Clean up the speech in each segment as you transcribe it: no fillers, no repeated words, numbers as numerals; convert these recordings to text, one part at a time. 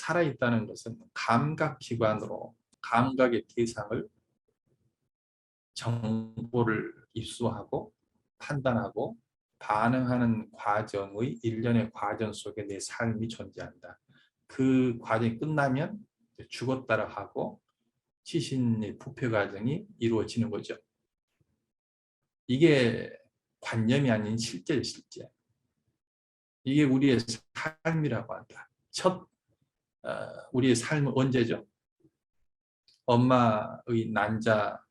살아있다는 것은 감각기관으로 감각의 대상을 정보를 입수하고 판단하고 반응하는 과정의 일련의 과정 속에 내 삶이 존재한다. 그 과정이 끝나면 죽었다라 하고 시신의 부패 과정이 이루어지는 거죠. 이게 관념이 아닌 실제예요, 실제. 이게 우리의 삶이라고 한다. 우리의 삶은 언제죠? 엄마의 난자하고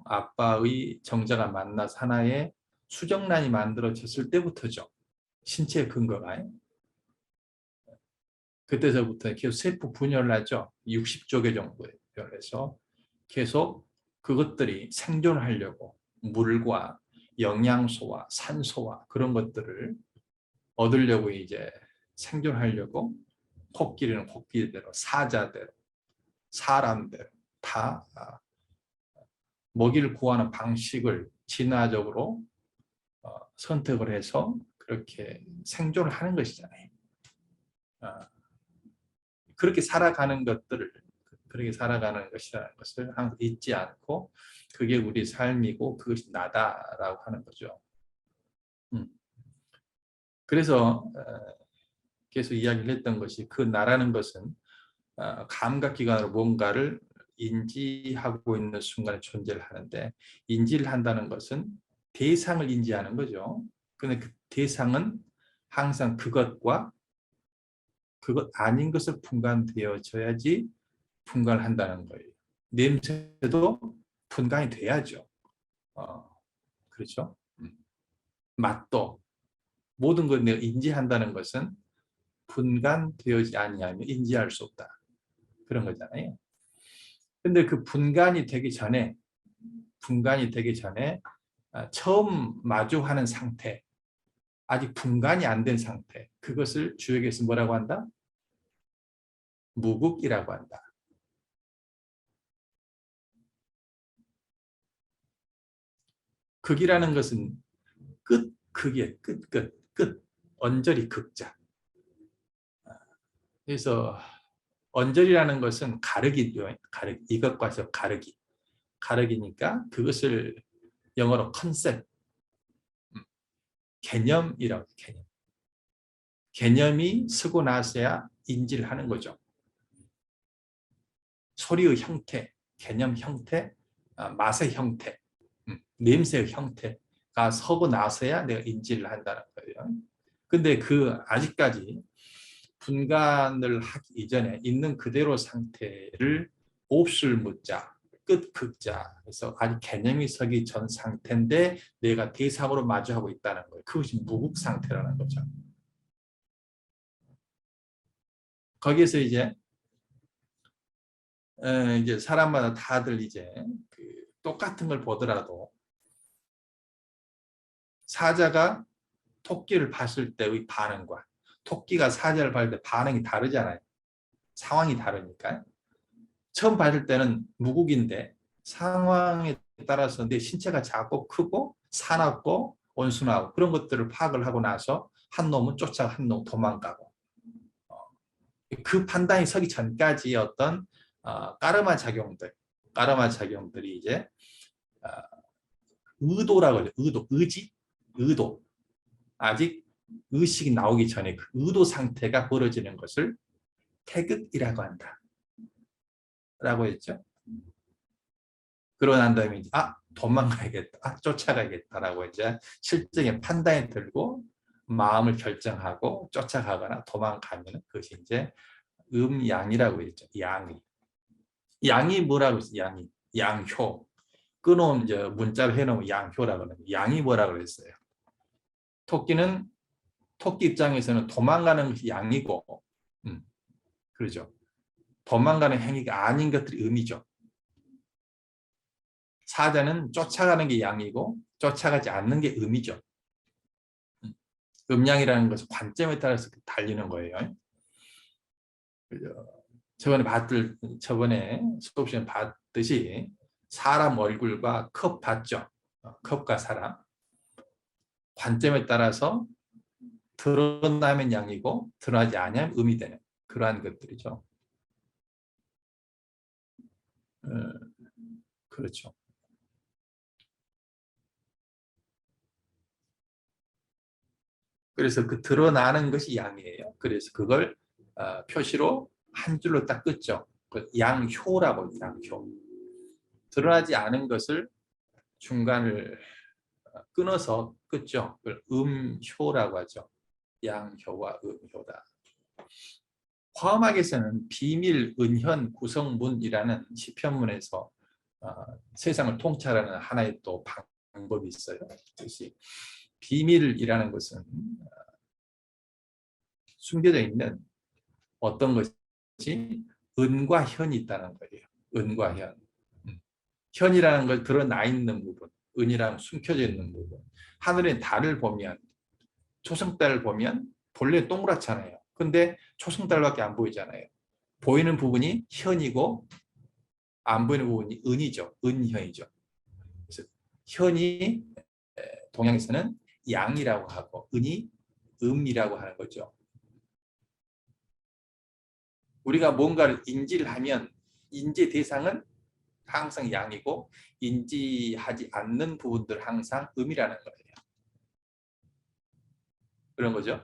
아빠의 정자가 만나서 하나의 수정란이 만들어졌을 때부터죠. 신체 근거가. 그때서부터 계속 세포 분열을 하죠. 60조 개 정도에 변해서 계속 그것들이 생존하려고 물과 영양소와 산소와 그런 것들을 얻으려고 이제 생존하려고 코끼리는 코끼리대로 사자대로 사람대로 다 먹이를 구하는 방식을 진화적으로 선택을 해서 그렇게 생존을 하는 것이잖아요. 그렇게 살아가는 것들을 그렇게 살아가는 것이라는 것을 항상 잊지 않고 그게 우리 삶이고 그것이 나다라고 하는 거죠. 그래서 계속 이야기를 했던 것이 그 나라는 것은 감각기관으로 뭔가를 인지하고 있는 순간에 존재를 하는데 인지를 한다는 것은 대상을 인지하는 거죠. 그런데 그 대상은 항상 그것과 그것 아닌 것을 분간되어져야지 분간을 한다는 거예요. 냄새도 분간이 돼야죠. 그렇죠? 맛도 모든 걸 내가 인지한다는 것은 분간되어지지 아니하면 인지할 수 없다. 그런 거잖아요. 근데 그 분간이 되기 전에 처음 마주하는 상태, 아직 분간이 안 된 상태, 그것을 주역에서 뭐라고 한다? 무국이라고 한다. 극이라는 것은 극이에요. 끝. 언저리 극자. 그래서 언저리라는 것은 가르기죠. 이것과 저 가르기. 가르기니까 그것을 영어로 컨셉, 개념이라고 개념. 개념이 쓰고 나서야 인지를 하는 거죠. 소리의 형태, 개념 형태, 맛의 형태, 냄새의 형태가 서고 나서야 내가 인지를 한다는 거예요. 근데 아직까지 분간을 하기 이전에 있는 그대로 상태를 옵술 묻자, 끝 극자, 그래서 아직 개념이 서기 전 상태인데 내가 대상으로 마주하고 있다는 거예요. 그것이 무국 상태라는 거죠. 거기에서 이제 사람마다 다들 이제 똑같은 걸 보더라도 사자가 토끼를 봤을 때의 반응과 토끼가 사자를 봤을 때 반응이 다르잖아요. 상황이 다르니까. 처음 봤을 때는 무국인데 상황에 따라서 내 신체가 작고 크고 사납고 온순하고 그런 것들을 파악을 하고 나서 한 놈은 쫓아가 한 놈은 도망가고 그 판단이 서기 전까지 어떤 까르마 작용들이 이제 의도라고 하죠. 의도. 아직 의식이 나오기 전에 그 의도 상태가 벌어지는 것을 태극이라고 한다. 라고 했죠. 그러고 난 다음에 이제 도망가야겠다. 쫓아가야겠다라고 이제 실정의 판단이 들고 마음을 결정하고 쫓아가거나 도망가면 그것이 이제 음양이라고 했죠. 양이 뭐라고 했어요? 양효. 끊어온 이제 문자로 해놓으면 양효라고 하는 양이 뭐라고 그랬어요? 토끼 입장에서는 도망가는 것이 양이고, 그렇죠. 도망가는 행위가 아닌 것들이 음이죠. 사자는 쫓아가는 게 양이고 쫓아가지 않는 게 음이죠. 음양이라는 것은 관점에 따라서 달리는 거예요. 저번에 수업 시간에 봤듯이 사람 얼굴과 컵 봤죠. 컵과 사람. 관점에 따라서 드러나면 양이고 드러나지 않으면 음이 되는 그러한 것들이죠. 그렇죠. 그래서 그 드러나는 것이 양이에요. 그래서 그걸 표시로 한 줄로 딱 끊죠. 그 양효라고 양효. 드러나지 않은 것을 중간을 끊어서 끊죠. 그걸 음효라고 하죠. 양효와 음효다. 화엄학에서는 비밀, 은현, 구성문이라는 시편문에서 세상을 통찰하는 하나의 또 방법이 있어요. 그것이 비밀이라는 것은 숨겨져 있는 어떤 것이 은과 현이 있다는 거예요. 은과 현. 현이라는 걸 드러나 있는 부분, 은이랑 숨겨져 있는 부분. 하늘의 달을 보면, 초승달을 보면 본래 동그랗잖아요. 근데 초승달밖에 안 보이잖아요. 보이는 부분이 현이고 안 보이는 부분이 은이죠. 은현이죠. 그래서 현이 동양에서는 양이라고 하고 은이 음이라고 하는 거죠. 우리가 뭔가를 인지를 하면 인지 대상은 항상 양이고 인지하지 않는 부분들 항상 음이라는 거예요. 그런 거죠.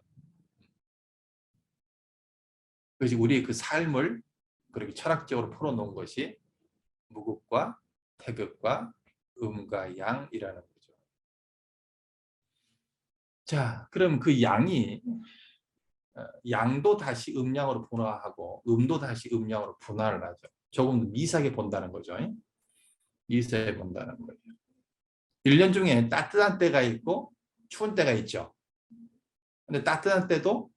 그것이 우리의 그 삶을 그렇게 철학적으로 풀어놓은 것이 무극과 태극과 음과 양이라는 거죠. 자, 그럼 그 양이 양도 다시 음양으로 분화하고 음도 다시 음양으로 분화를 하죠. 조금 미세하게 본다는 거죠. 미세하게 본다는 거예요. 1년 중에 따뜻한 때가 있고 추운 때가 있죠. 근데 따뜻한 때도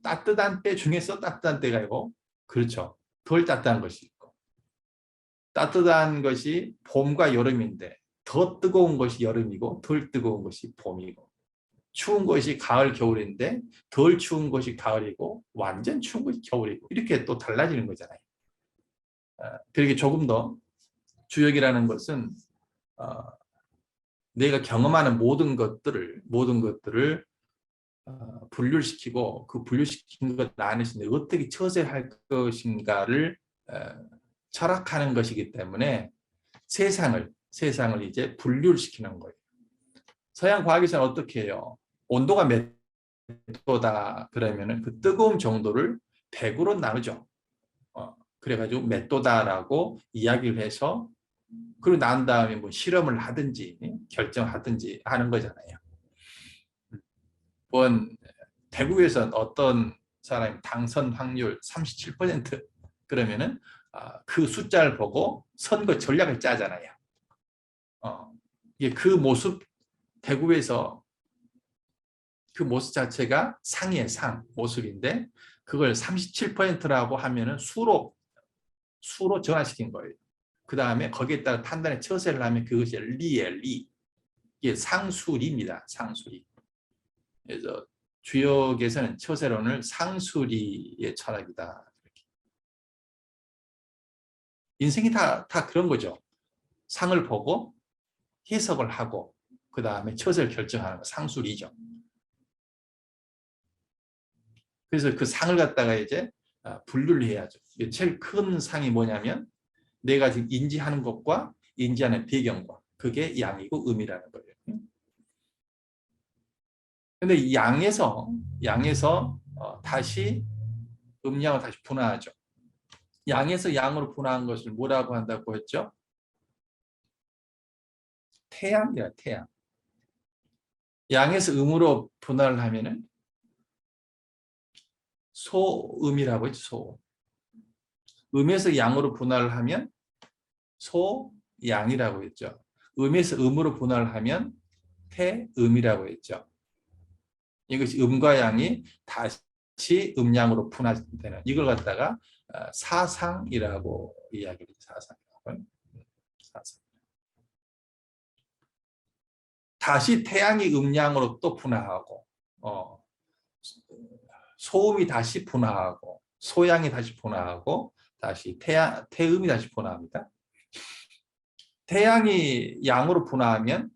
따뜻한 때 중에서 따뜻한 때가 있고 그렇죠. 덜 따뜻한 것이 있고 따뜻한 것이 봄과 여름인데 더 뜨거운 것이 여름이고 덜 뜨거운 것이 봄이고 추운 것이 가을, 겨울인데 덜 추운 것이 가을이고 완전 추운 것이 겨울이고 이렇게 또 달라지는 거잖아요. 그렇게 조금 더 주역이라는 것은 내가 경험하는 모든 것들을 분류시키고 그 분류시킨 것 안에서 내가 어떻게 처세할 것인가를 철학하는 것이기 때문에 세상을 이제 분류를 시키는 거예요. 서양 과학에서는 어떻게 해요? 온도가 몇 도다 그러면은 그 뜨거움 정도를 100으로 나누죠. 그래가지고 몇 도다라고 이야기를 해서 그리고 난 다음에 뭐 실험을 하든지 결정하든지 하는 거잖아요. 번 대구에서 어떤 사람이 당선 확률 37% 그러면은 그 숫자를 보고 선거 전략을 짜잖아요. 이게 그 모습 대구에서 그 모습 자체가 상이에요. 상 모습인데 그걸 37%라고 하면은 수로 전환시킨 거예요. 그 다음에 거기에 따라 판단의 처세를 하면 그것이 리에 리. 이게 상수리입니다. 상수리. 그래서 주역에서는 처세론을 상수리의 철학이다. 인생이 다 그런 거죠. 상을 보고 해석을 하고 그 다음에 처세를 결정하는 거 상수리죠. 그래서 그 상을 갖다가 이제 분류를 해야죠. 제일 큰 상이 뭐냐면 내가 지금 인지하는 것과 인지하는 배경과 그게 양이고 음이라는 거예요. 근데 이 양에서 다시 음양을 다시 분화하죠. 양에서 양으로 분화한 것을 뭐라고 한다고 했죠? 태양이야, 태양. 양에서 음으로 분화를 하면은 소음이라고 했죠, 소음. 음에서 양으로 분화를 하면 소양이라고 했죠. 음에서 음으로 분화를 하면 태음이라고 했죠. 이것이 음과 양이 다시 음양으로 분화되는 이걸 갖다가 사상이라고 이야기를 사상이라고. 사상. 다시 태양이 음양으로 또 분화하고 소음이 다시 분화하고 소양이 다시 분화하고 다시 태음이 다시 분화합니다. 태양이 양으로 분화하면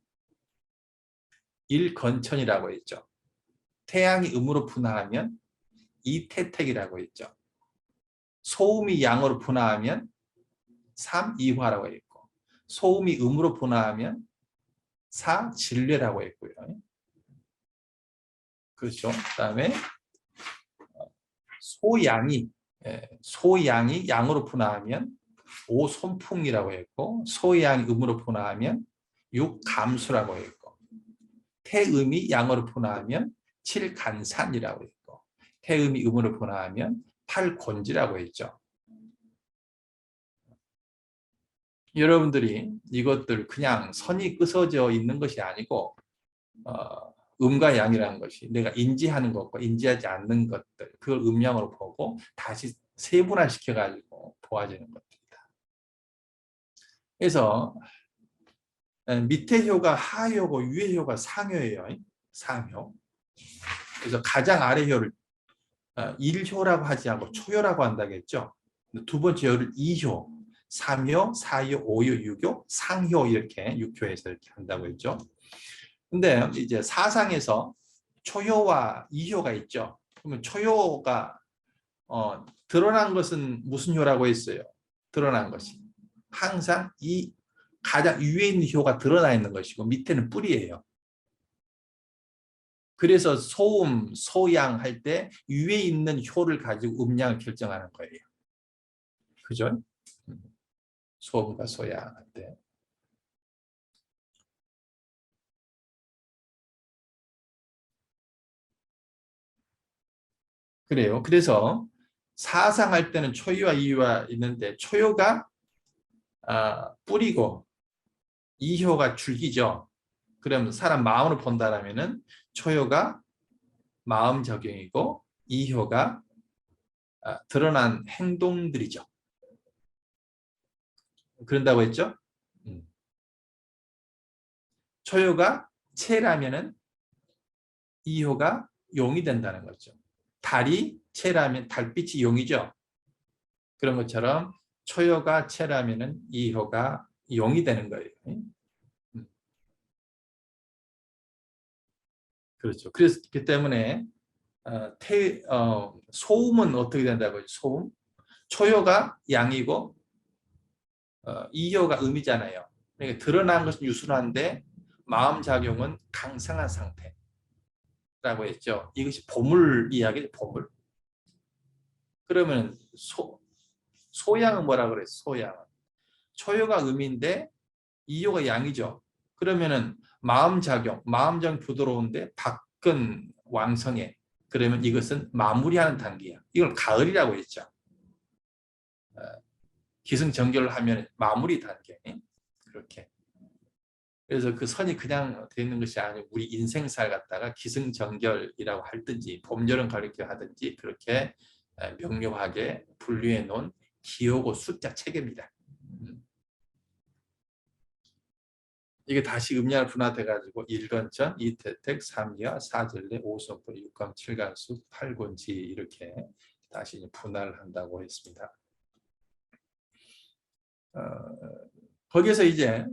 일건천이라고 했죠. 태양이 음으로 분화하면 이태택이라고 했죠. 소음이 양으로 분화하면 삼이화라고 했고, 소음이 음으로 분화하면 사진례라고 했고요. 그렇죠. 그다음에 소양이 소양이 양으로 분화하면 오손풍이라고 했고, 소양이 음으로 분화하면 육감수라고 했고, 태음이 양으로 분화하면 칠간산이라고 했고, 태음이 음으로 분화하면 팔곤지라고 했죠. 여러분들이 이것들 그냥 선이 끄서져 있는 것이 아니고 음과 양이라는 것이 내가 인지하는 것과 인지하지 않는 것들, 그걸 음양으로 보고 다시 세분화시켜 가지고 보아지는 것입니다. 그래서 밑에 효가 하효고 위에 효가 상효예요. 상효. 그래서 가장 아래 효를 1효라고 하지 않고 초효라고 한다겠죠. 두 번째 효를 2효, 3효, 4효, 5효, 6효, 상효 이렇게 6효에서 이렇게 한다고 했죠. 근데 이제 사상에서 초효와 2효가 있죠. 그러면 초효가 드러난 것은 무슨 효라고 했어요? 드러난 것이 항상 이 가장 위에 있는 효가 드러나 있는 것이고 밑에는 뿌리예요. 그래서 소음, 소양 할 때 위에 있는 효를 가지고 음량을 결정하는 거예요. 그죠? 소음과 소양 할 때. 그래요. 그래서 사상할 때는 초유와 이유가 있는데 초유가 뿌리고 이효가 줄기죠. 그러면 사람 마음으로 본다라면은 초효가 마음 적용이고 이효가 드러난 행동들이죠. 그런다고 했죠? 초효가 채라면은 이효가 용이 된다는 거죠. 달이 채라면 달빛이 용이죠. 그런 것처럼 초효가 채라면은 이효가 용이 되는 거예요. 그렇죠. 그렇기 때문에 소음은 어떻게 된다고 했죠? 소음? 초효가 양이고 이효가 음이잖아요. 그러니까 드러난 것은 유순한데 마음작용은 강성한 상태라고 했죠. 이것이 보물 이야기죠. 보물. 그러면 소양은 뭐라 그랬어요? 소양은. 초효가 음인데 이효가 양이죠. 그러면은 마음작용 부드러운데 밖은 왕성해. 그러면 이것은 마무리하는 단계야. 이걸 가을이라고 했죠. 기승전결을 하면 마무리 단계. 그렇게. 그래서 그 선이 그냥 되는 것이 아니고 우리 인생살 갖다가 기승전결이라고 할든지 봄, 여름, 가을 하든지 그렇게 명료하게 분류해 놓은 기호고 숫자 체계입니다. 이게 다시 음양을 분화돼가지고 일건천, 이태택, 삼이와, 사절례, 오선불, 육감, 칠간수, 팔곤지 이렇게 다시 분할을 한다고 했습니다. 거기에서 이제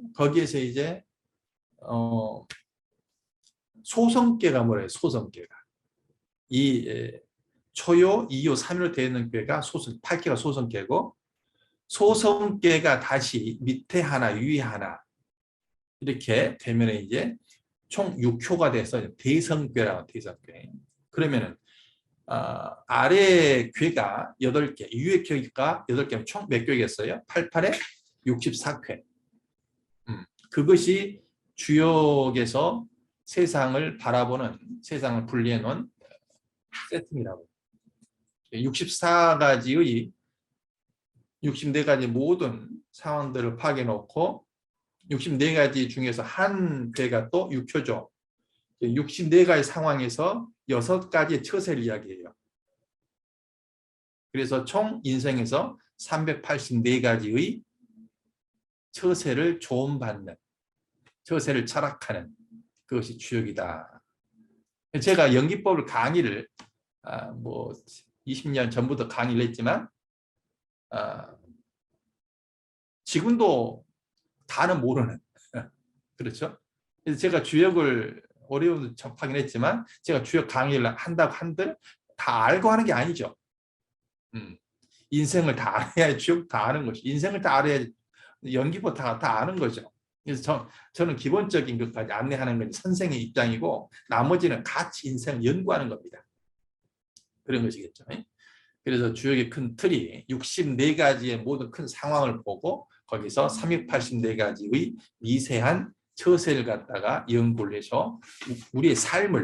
소성계가 뭐래요? 소성계가 이 초요, 2요, 3요로 되어 있는 꾀가 8개가 소성계고 소성계가 다시 밑에 하나, 위에 하나 이렇게 되면 이제 총 6효가 돼서 대성괴라고 대성괴. 그러면은 아래 괴가 8개, 위에 괴가 8개면 총 몇 괴겠어요? 88에 64쾌. 그것이 주역에서 세상을 바라보는, 세상을 분리해 놓은 세팅이라고. 64가지의 64가지 모든 상황들을 파악해 놓고 64가지 중에서 한 괴가 또 6효죠. 64가지 상황에서 6가지의 처세를 이야기해요. 그래서 총 인생에서 384가지의 처세를 조언받는, 처세를 철학하는 그것이 주역이다. 제가 연기법을 강의를 뭐 20년 전부터 강의를 했지만 지금도 다는 모르는 그렇죠. 그래서 제가 주역을 어려움도 접하긴 했지만 제가 주역 강의를 한다고 한들 다 알고 하는 게 아니죠. 인생을 다 알아야 주역 다 아는 것이 인생을 다 알아야 연기부 다 아는 거죠. 그래서 저는 기본적인 것까지 안내하는 건 선생의 입장이고 나머지는 같이 인생을 연구하는 겁니다. 그런 것이겠죠. 그래서 주역의 큰 틀이 64가지의 모든 큰 상황을 보고 거기서 384가지의 미세한 처세를 갖다가 연구를 해서 우리의 삶을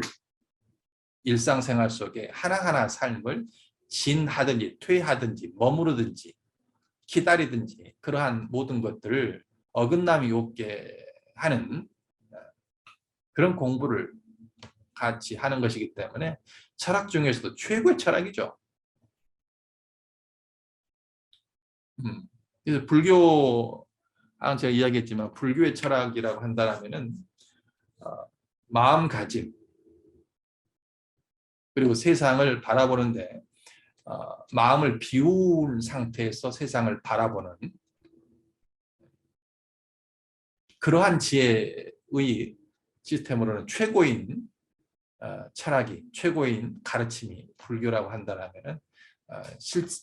일상생활 속에 하나하나 삶을 진하든지 퇴하든지 머무르든지 기다리든지 그러한 모든 것들을 어긋남이 없게 하는 그런 공부를 같이 하는 것이기 때문에 철학 중에서도 최고의 철학이죠. 그래서 불교, 제가 이야기했지만 불교의 철학이라고 한다면은 마음가짐 그리고 세상을 바라보는데 마음을 비운 상태에서 세상을 바라보는 그러한 지혜의 시스템으로는 최고인 철학이 최고인 가르침이 불교라고 한다면은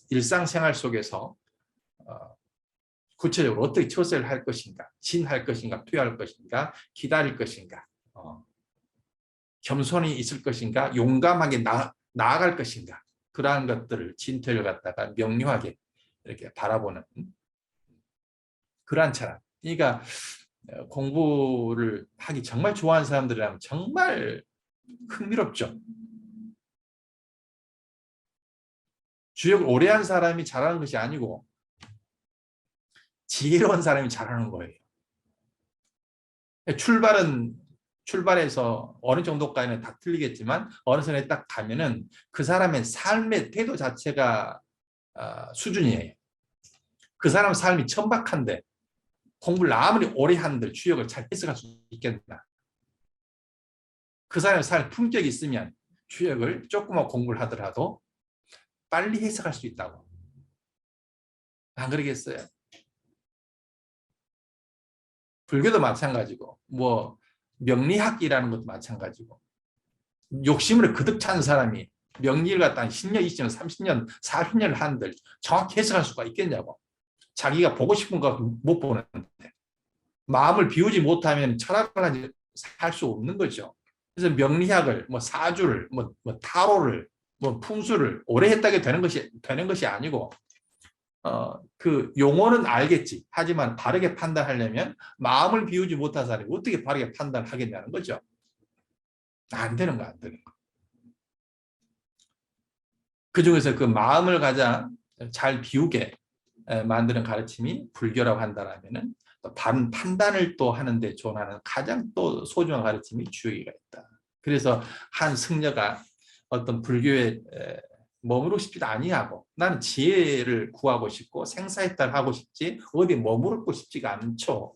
일상생활 속에서 구체적으로 어떻게 처세를 할 것인가, 진할 것인가, 퇴할 것인가, 기다릴 것인가, 겸손히 있을 것인가, 용감하게 나아갈 것인가 그러한 것들을 진퇴를 갖다가 명료하게 이렇게 바라보는 그러한 철학. 그러니까 공부를 하기 정말 좋아하는 사람들이라면 정말 흥미롭죠. 주역을 오래 한 사람이 잘하는 것이 아니고 지혜로운 사람이 잘하는 거예요. 출발해서 어느 정도까지는 다 틀리겠지만 어느 선에 딱 가면은 그 사람의 삶의 태도 자체가 수준이에요. 그 사람 삶이 천박한데 공부를 아무리 오래 한들 주역을 잘 해석할 수 있겠나. 그 사람의 삶 품격이 있으면 주역을 조금만 공부를 하더라도 빨리 해석할 수 있다고. 안 그러겠어요? 불교도 마찬가지고 뭐 명리학이라는 것도 마찬가지고 욕심을 그득 찬 사람이 명리를 갖다 10년, 20년, 30년, 40년을 한들 정확히 해석할 수가 있겠냐고. 자기가 보고 싶은 거 못 보는데 마음을 비우지 못하면 철학을 할 수 없는 거죠. 그래서 명리학을 뭐 사주를 뭐 타로를 뭐 풍수를 오래 했다게 되는 것이 아니고 그 용어는 알겠지. 하지만 바르게 판단하려면 마음을 비우지 못한 사람이 어떻게 바르게 판단하겠냐는 거죠. 안 되는 거, 안 되는 거. 그중에서 그 마음을 가장 잘 비우게 만드는 가르침이 불교라고 한다면은 또 바른 판단을 또 하는데 존하는 가장 또 소중한 가르침이 주의가 있다. 그래서 한 승려가 어떤 불교에 머무르고 싶지도 아니하고 나는 지혜를 구하고 싶고 생사했다를 하고 싶지 어디 머무르고 싶지가 않죠.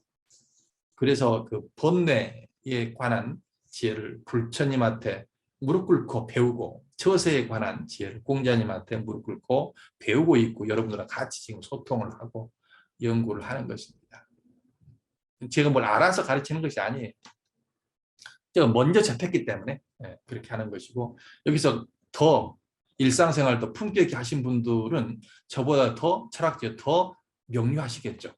그래서 그 번뇌에 관한 지혜를 불처님한테 무릎 꿇고 배우고 처세에 관한 지혜를 공자님한테 무릎 꿇고 배우고 있고 여러분들과 같이 지금 소통을 하고 연구를 하는 것입니다. 제가 뭘 알아서 가르치는 것이 아니에요. 제가 먼저 접했기 때문에 그렇게 하는 것이고 여기서 더 일상생활도 품격 있게 하신 분들은 저보다 더 철학적으로 더 명료하시겠죠.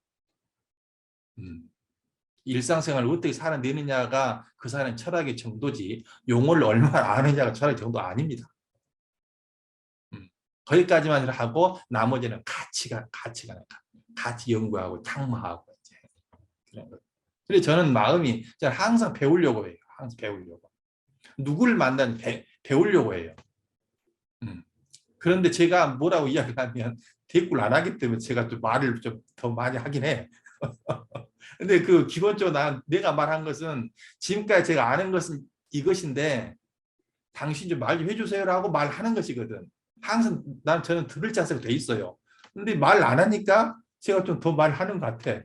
일상생활을 어떻게 살아내느냐가 그 사람의 철학의 정도지 용어를 얼마나 아느냐가 철학의 정도 아닙니다. 거기까지만 하고 나머지는 같이 연구하고 탁마하고 이제 그런 거. 그래서 저는 마음이 항상 배우려고 해요. 항상 배우려고. 누구를 만나는 배우려고 해요. 그런데 제가 뭐라고 이야기하면 대꾸를 안 하기 때문에 제가 좀 말을 좀 더 많이 하긴 해. 근데 그 기본적으로 내가 말한 것은 지금까지 제가 아는 것은 이것인데 당신 좀 말 좀 해주세요라고 말하는 것이거든. 항상 저는 들을 자세가 돼 있어요. 근데 말 안 하니까 제가 좀 더 말하는 것 같아.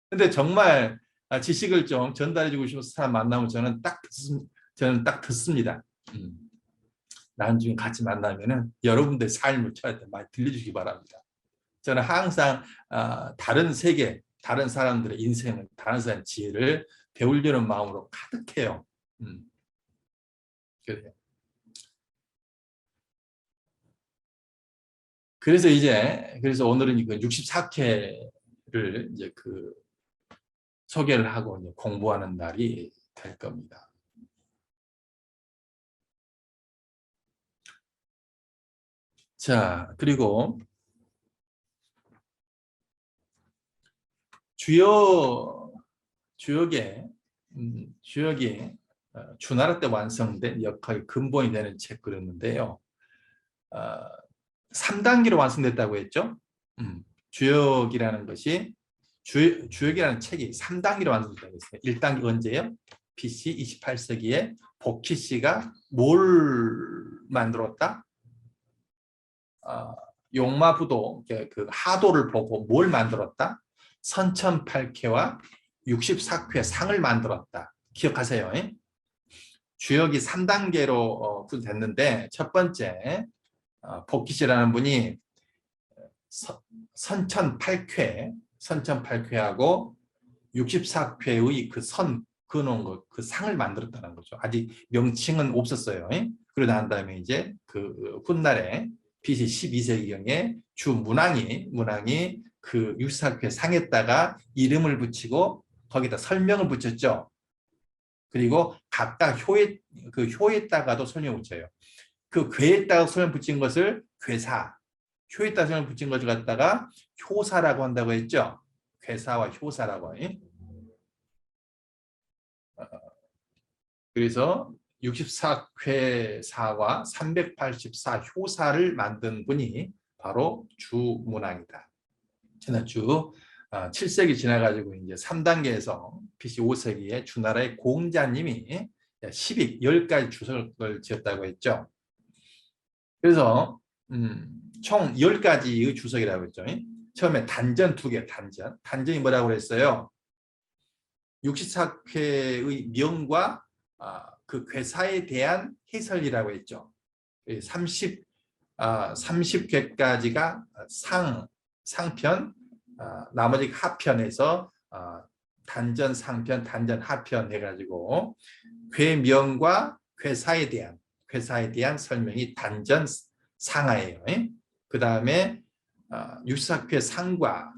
근데 정말 지식을 좀 전달해주고 싶은 사람 만나면 저는 딱 듣습니다. 나중에 같이 만나면은 여러분들 삶을 저한테 많이 들려주기 바랍니다. 저는 항상 다른 세계, 다른 사람들의 인생을, 다른 사람의 지혜를 배우려는 마음으로 가득해요. 그래요. 그래서 오늘은 그 64회를 이제 그 소개를 하고 이제 공부하는 날이 될 겁니다. 자, 그리고 주역이 주나라 때 완성된 역학의 근본이 되는 책 그렸는데요. 3단계로 완성됐다고 했죠. 주역이라는 것이 주역이라는 책이 3단계로 완성됐다고 했어요. 1단계 언제요? BC 28세기에 복희 씨가 뭘 만들었다? 용마부도 그 하도를 보고 뭘 만들었다? 선천팔쾌와 64쾌 상을 만들었다. 기억하세요. 주역이 3단계로 됐는데 첫 번째 복희 씨라는 분이 선천팔쾌하고 64쾌의 그 선 그어놓은 거, 그 상을 만들었다는 거죠. 아직 명칭은 없었어요. 그러고 난 다음에 이제 그 훗날에 BC 12세기경에 주 문왕이 그 64쾌 상에다가 이름을 붙이고 거기다 설명을 붙였죠. 그리고 각각 효에다가도 설명 붙여요. 그 괴에다가 설명 붙인 것을 괴사, 효에다가 설명 붙인 것을 갖다가 효사라고 한다고 했죠. 괴사와 효사라고. 그래서 64쾌사와 384 효사를 만든 분이 바로 주문왕이다. 지난주 7세기 지나가지고 이제 3단계에서 BC 5세기에 주나라의 공자님이 10가지 주석을 지었다고 했죠. 그래서 총 10가지의 주석이라고 했죠. 처음에 단전 2개, 단전이 뭐라고 그랬어요? 64쾌의 명과 그 괴사에 대한 해설이라고 했죠. 30쾌까지가 상편, 나머지 하편에서 단전 상편, 단전 하편 해가지고 괴명과 괴사에 대한 설명이 단전 상하예요. 그 다음에 64쾌 상과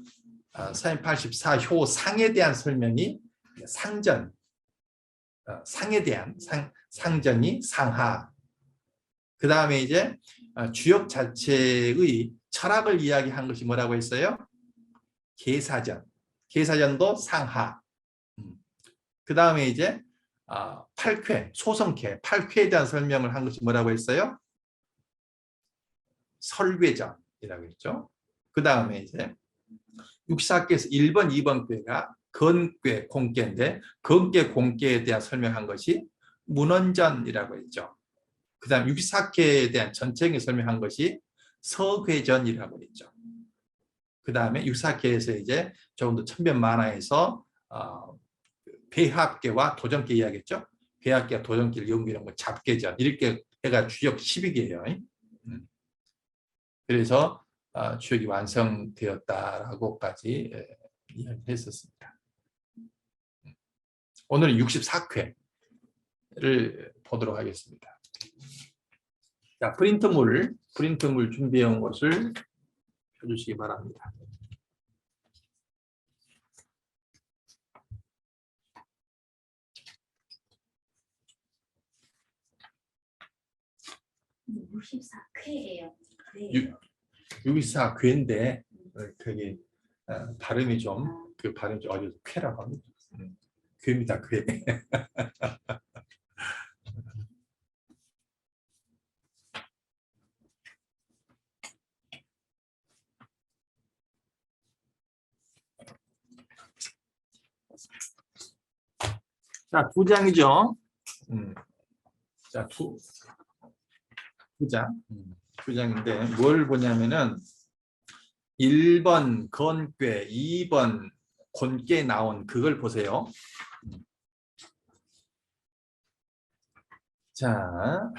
384효 상에 대한 설명이 상전, 상에 대한 상전이 상하. 그 다음에 이제 주역 자체의 철학을 이야기한 것이 뭐라고 했어요? 계사전도 상하. 그 다음에 이제 8쾌, 소성쾌, 8쾌에 대한 설명을 한 것이 뭐라고 했어요? 설괴전이라고 했죠. 그 다음에 이제 64쾌에서 1번, 2번 쾌가 건괴, 공괴인데 건괴, 공괴에 대한 설명한 것이 문헌전이라고 했죠. 그 다음 64쾌에 대한 전체적인 설명한 것이 서괴전이라고 했죠. 그 다음에 64쾌에서 이제 조금 더 천변만화에서 배합계와 도전계 이야기했죠. 배합계와 도전계를 연구하는 거 잡계전 이렇게 해가 주역 12개예요. 그래서 주역이 완성되었다라고까지 이야기했었습니다. 오늘은 64쾌를 보도록 하겠습니다. 자, 프린트물 준비해 온 것을 펴주시기 바랍니다. 쾌예요. 64쾌인데 되게 발음이 좀 어려서 쾌라고 합니다. 쾌입니다, 쾌. 자, 2장이죠. 자, 2장. 2장인데 뭘 보냐면은 1번 건괴, 2번 곤괴 나온 그걸 보세요. 자,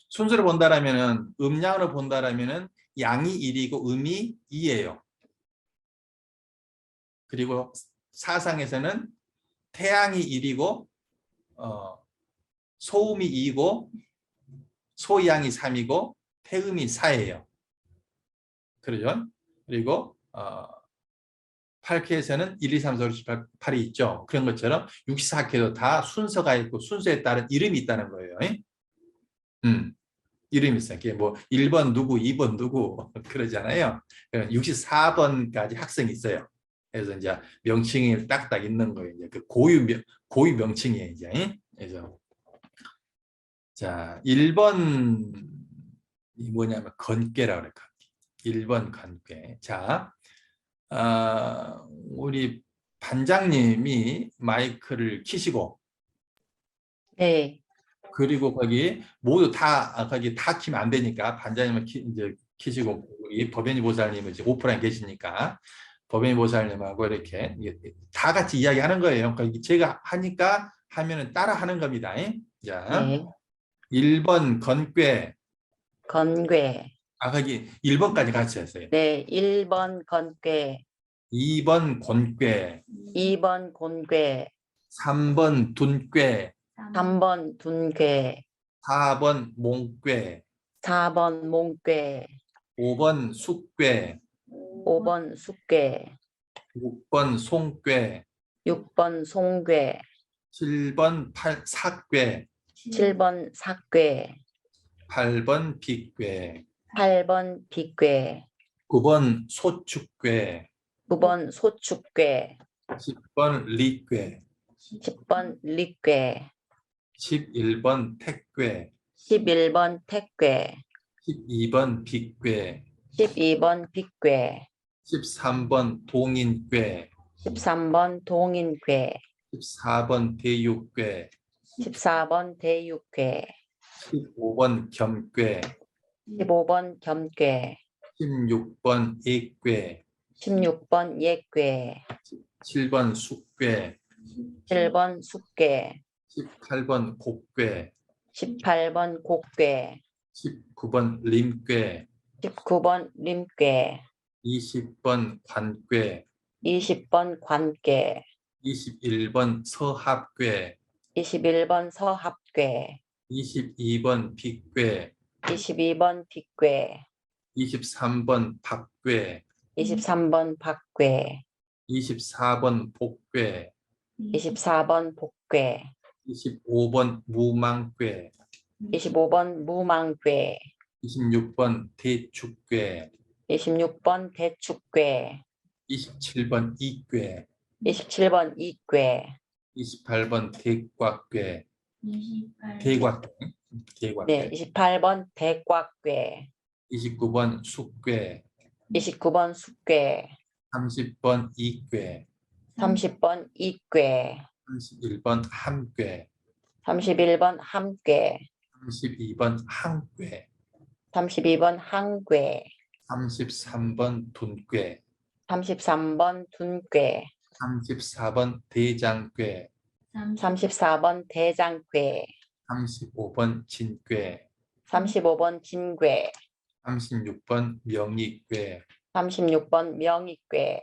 순서를 본다라면은 음량으로 본다라면은 양이 1이고 음이 2예요. 그리고 사상에서는 태양이 1이고 소음이 2고 소양이 3이고 태음이 4예요. 그러죠? 그리고 8K에서는 1, 2, 3, 4, 5, 6, 7, 8이 있죠. 그런 것처럼 64K도 다 순서가 있고 순서에 따른 이름이 있다는 거예요. 이름이 있어요. 그게 뭐 1번 누구, 2번 누구 그러잖아요. 64번까지 학생이 있어요. 그래서 이제 명칭이 딱딱 있는 거예요. 이제 그 고유 명칭이에요. 이제. 그래서 자, 1번이 뭐냐면 건괴라고 그래요. 1번 건괴. 자, 우리 반장님이 마이크를 키시고 네. 그리고 거기 모두 거기 다 키면 안 되니까 반장님은 이제 키시고 이 법연희 보살님은 이제 오프라인 계시니까 법연희 보살님하고 이렇게 다 같이 이야기하는 거예요. 그러니까 제가 하니까 하면은 따라 하는 겁니다. 자, 네. 1번 건괴. 건괴. 거기 1번까지 같이 했어요. 네. 1번 건괴. 2번 곤괴. 2번 곤괴. 3번 둔괴. 3번 둔괴. 4번 몽괴. 4번 몽괴. 5번 숙괴. 5번 숙괴. 6번 송괴. 6번 송괴. 7번 사괴. 7번 사괴. 8번 비괴. 8번 비괴. 9번 소축괴. 9번 소축괴. 10번 리괴. 10번 리괴. 11번 택괴. 11번 택괴. 12번 비괴. 12번 빅괴. 13번 동인괴. 13번 동인괴. 14번 대육괴. 14번 대육괴. 15번 겸괴. 15번 겸괴. 16번 액괴. 16번 예괴. 7번 숙괴. 7번 숙괴. 18번 곡괴. 18번 곡괴. 19번 림괴. 19번 림괴. 20번 관괴. 20번 관괴. 21번 서합괴. 21번 서합괴. 22번 빅괴. 22번 빅괴. 23번 박괴. 23번 박괴. 24번 복괴. 24번 복괴. 25번 무망괴. 25번 무망괴. 26번 대축괴. 26번 대축괴. 27번 이괴. 27번 이괴. 28번 대곽괴. 28. 대곽괴. 네, 28번 대곽괴. 29번 숙괴. 29번 숙괴. 30번 이괴. 30번 이괴. 31번 함괴. 31번 함괴. 32번 항괴. 32번 항괴. 33번 둔괴. 33번 둔괴. 34번 대장괴. 34번 대장괴. 35번 진괴. 35번 진괴. 36번 명의괴. 36번 명의괴.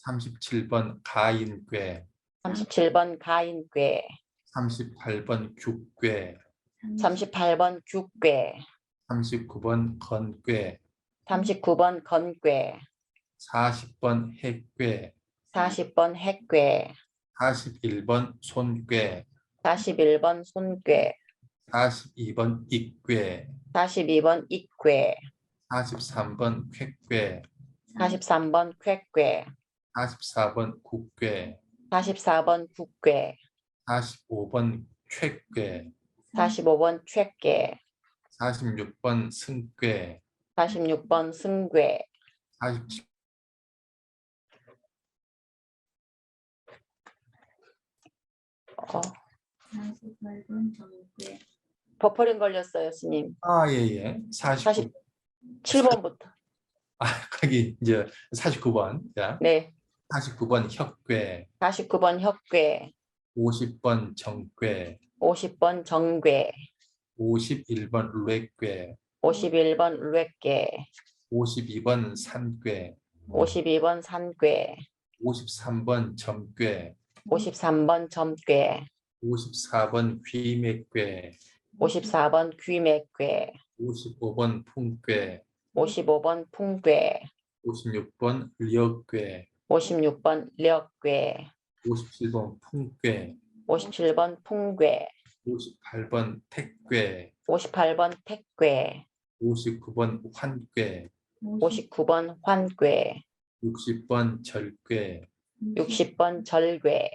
37번 가인괴. 37번 가인괴. 38번 죽괴. 38번 죽괴. 39번 건괴. 39번 건괴. 40번 핵괴. 40번 핵괴. 41번 손괴. 41번 손괴. 42번 입괴. 42번 입괴. 43번 쾌괴. 43번 쾌괴. 44번 국괴. 44번 국괴. 45번 최괴. 45번 최괴. 46번 승괴. 46번 승괴. 47 48번 정괴. 버퍼링 걸렸어요, 스님. 예예. 49. 7번부터. 거기 이제 49번. 자, 네. 49번 혁괴. 49번 혁괴. 50번 정괴. 50번 정괴. 51번 뢰괴. 51번 뢰괴. 52번 산괴. 52번 산괴. 53번 점괘, 53번 점괘, 54번 귀맥괘, 54번 귀맥괘, 55번 풍괘, 55번 풍괘, 56번 력괘, 56번 력괘, 57번 풍괘, 57번 풍괘, 58번 택괘, 58번 택괘, 59번 환괘, 59번 환괘, 60번 절괘, 60번 절괘,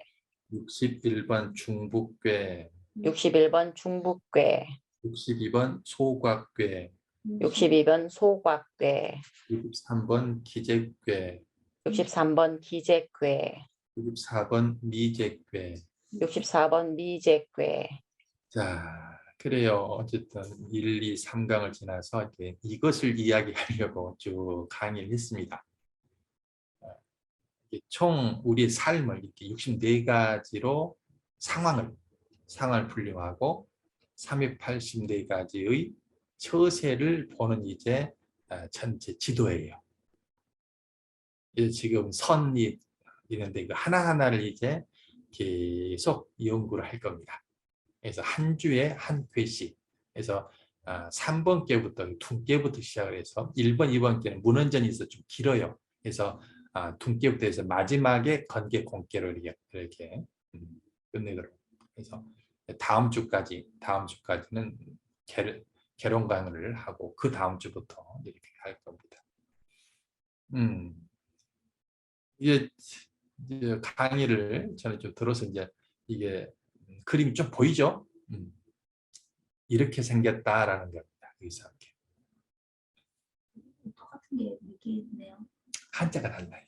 61번 중북괘, 61번 중북괘, 62번 소곽괘, 62번 소곽괘, 63번 기재괘, 63번 기재괘, 64번 미재괘. 64번 미재괘. 자, 그래요. 어쨌든 1, 2, 3강을 지나서 이렇게 이것을 이야기하려고 쭉 강의를 했습니다. 총 우리의 삶을 이렇게 64가지로 상황을 분류하고 384가지의 처세를 보는 이제 전체 지도예요. 이제 지금 선이 있는데 이거 하나하나를 이제 계속 연구를 할 겁니다. 그래서 한 주에 한 쾌씩. 그래서 3번 께부터 둔께부터 시작을 해서 1번, 2번 께는 문헌전이 있어 좀 길어요. 그래서 둔께부터 해서 마지막에 건께, 공께를 이렇게 끝내도록. 그래서 다음 주까지는 개론 강의를 하고 그 다음 주부터 이렇게 할 겁니다. 이제 강의를 저는 좀 들어서 이제 이게 그림이 좀 보이죠? 이렇게 생겼다라는 겁니다. 여기서 이렇게. 똑같은 게 몇 개 있네요. 한자가 달라요.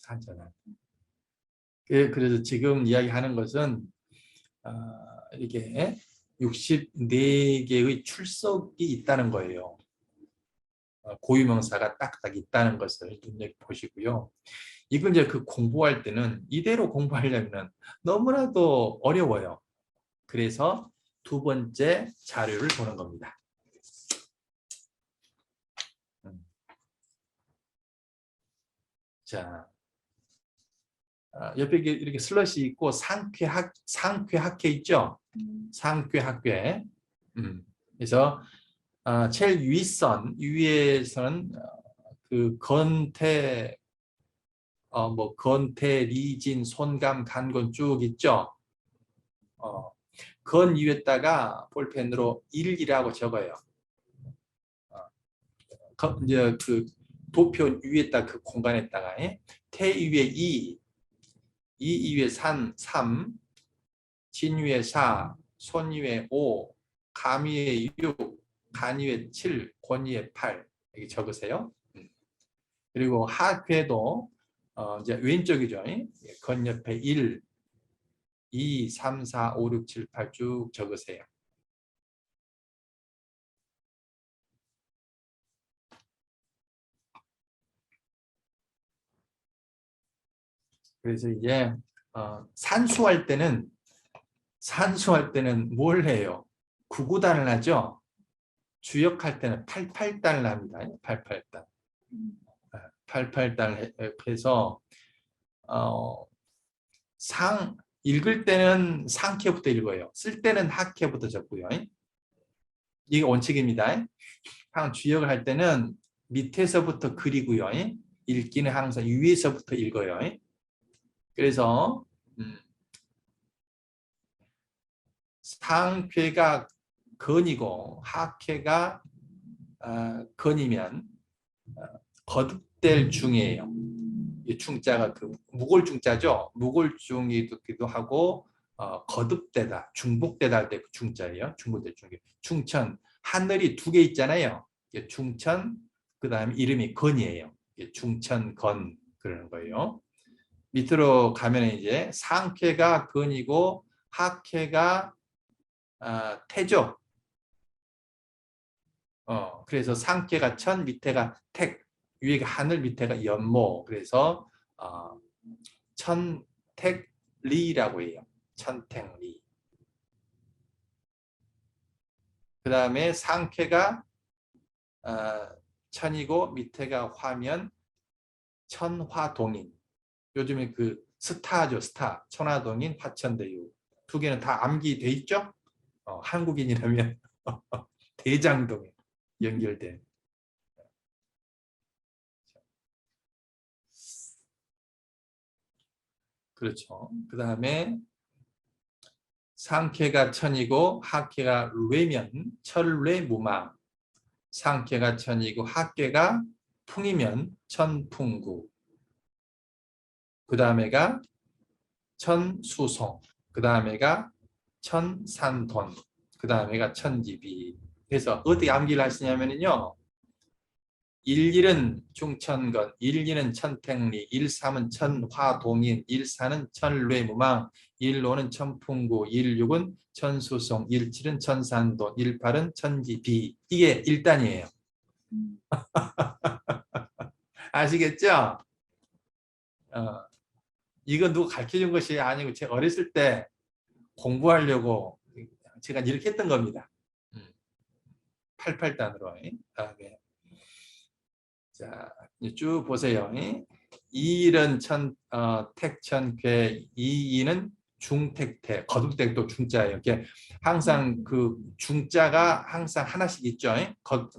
한자가. 그래서 지금 이야기하는 것은 이게 64개의 출석이 있다는 거예요. 고유명사가 딱딱 있다는 것을 눈여겨보시고요. 이건 이제 그 공부할 때는 이대로 공부하려면 너무나도 어려워요. 그래서 두 번째 자료를 보는 겁니다. 자, 옆에 이렇게 슬러시 있고 상쾌학회 있죠? 상쾌학회. 그래서 제일 위에서는 그 건태, 건태, 리진, 손감, 간건 쭉 있죠? 건 위에다가 볼펜으로 1이라고 적어요. 이제 그 도표 위에다 그 공간에다가 태 위에 2, 이 위에 3, 진 위에 4, 손 위에 5, 감 위에 6, 간 위에 7, 권 위에 8 여기 적으세요. 그리고 하괴도 이제 왼쪽이죠. 건 옆에 1, 2, 3, 4, 5, 6, 7, 8 쭉 적으세요. 그래서 이제 산수할 때는 뭘 해요? 9구단을 하죠. 주역할 때는 88단을 합니다. 88단. 88단을 해서 읽을 때는 상캐부터 읽어요. 쓸 때는 하캐부터 적고요. 이게 원칙입니다. 주역을 할 때는 밑에서부터 그리고요. 읽기는 항상 위에서부터 읽어요. 그래서 상쾌가 건이고 하쾌가 건이면 거듭될 중이에요. 이 중자가 그 무골 중자죠. 무골 중이기도 하고 거듭되다, 중복되다 할 때 그 중자예요. 중복될 중이. 충천 하늘이 2개 있잖아요. 충천 그 다음에 이름이 건이에요. 충천 건 그러는 거예요. 밑으로 가면 이제 상쾌가 건이고 하쾌가 태죠. 그래서 상쾌가 천, 밑에가 택, 위에가 하늘, 밑에가 연모. 그래서 천택리라고 해요. 천택리. 그 다음에 상쾌가 천이고 밑에가 화면 천화동인. 요즘에 그 스타죠, 스타. 천화동인, 화천대유. 두 개는 다 암기돼 있죠? 한국인이라면 대장동에 연결된. 그렇죠. 그 다음에 상쾌가 천이고 하쾌가 뢰면 철뢰무망. 상쾌가 천이고 하쾌가 풍이면 천풍구. 그 다음에가 천수송. 그 다음에가 천산돈. 그 다음에가 천지비. 그래서 어떻게 암기를 하시냐면요. 11은 중천건, 12는 천택리, 13은 천화동인, 14는 천뢰무망, 15는 천풍구, 16은 천수송, 17은 천산돈, 18은 천지비. 이게 1단이에요. 아시겠죠? 이건 누가 가르쳐준 것이 아니고 제가 어렸을 때 공부하려고 제가 이렇게 했던 겁니다. 88단으로. 다음에 자, 쭉 보세요. 이일은 택천괴, 이이는 중택태, 거듭택도 중자예요. 이렇게 항상 그 중자가 항상 하나씩 있죠.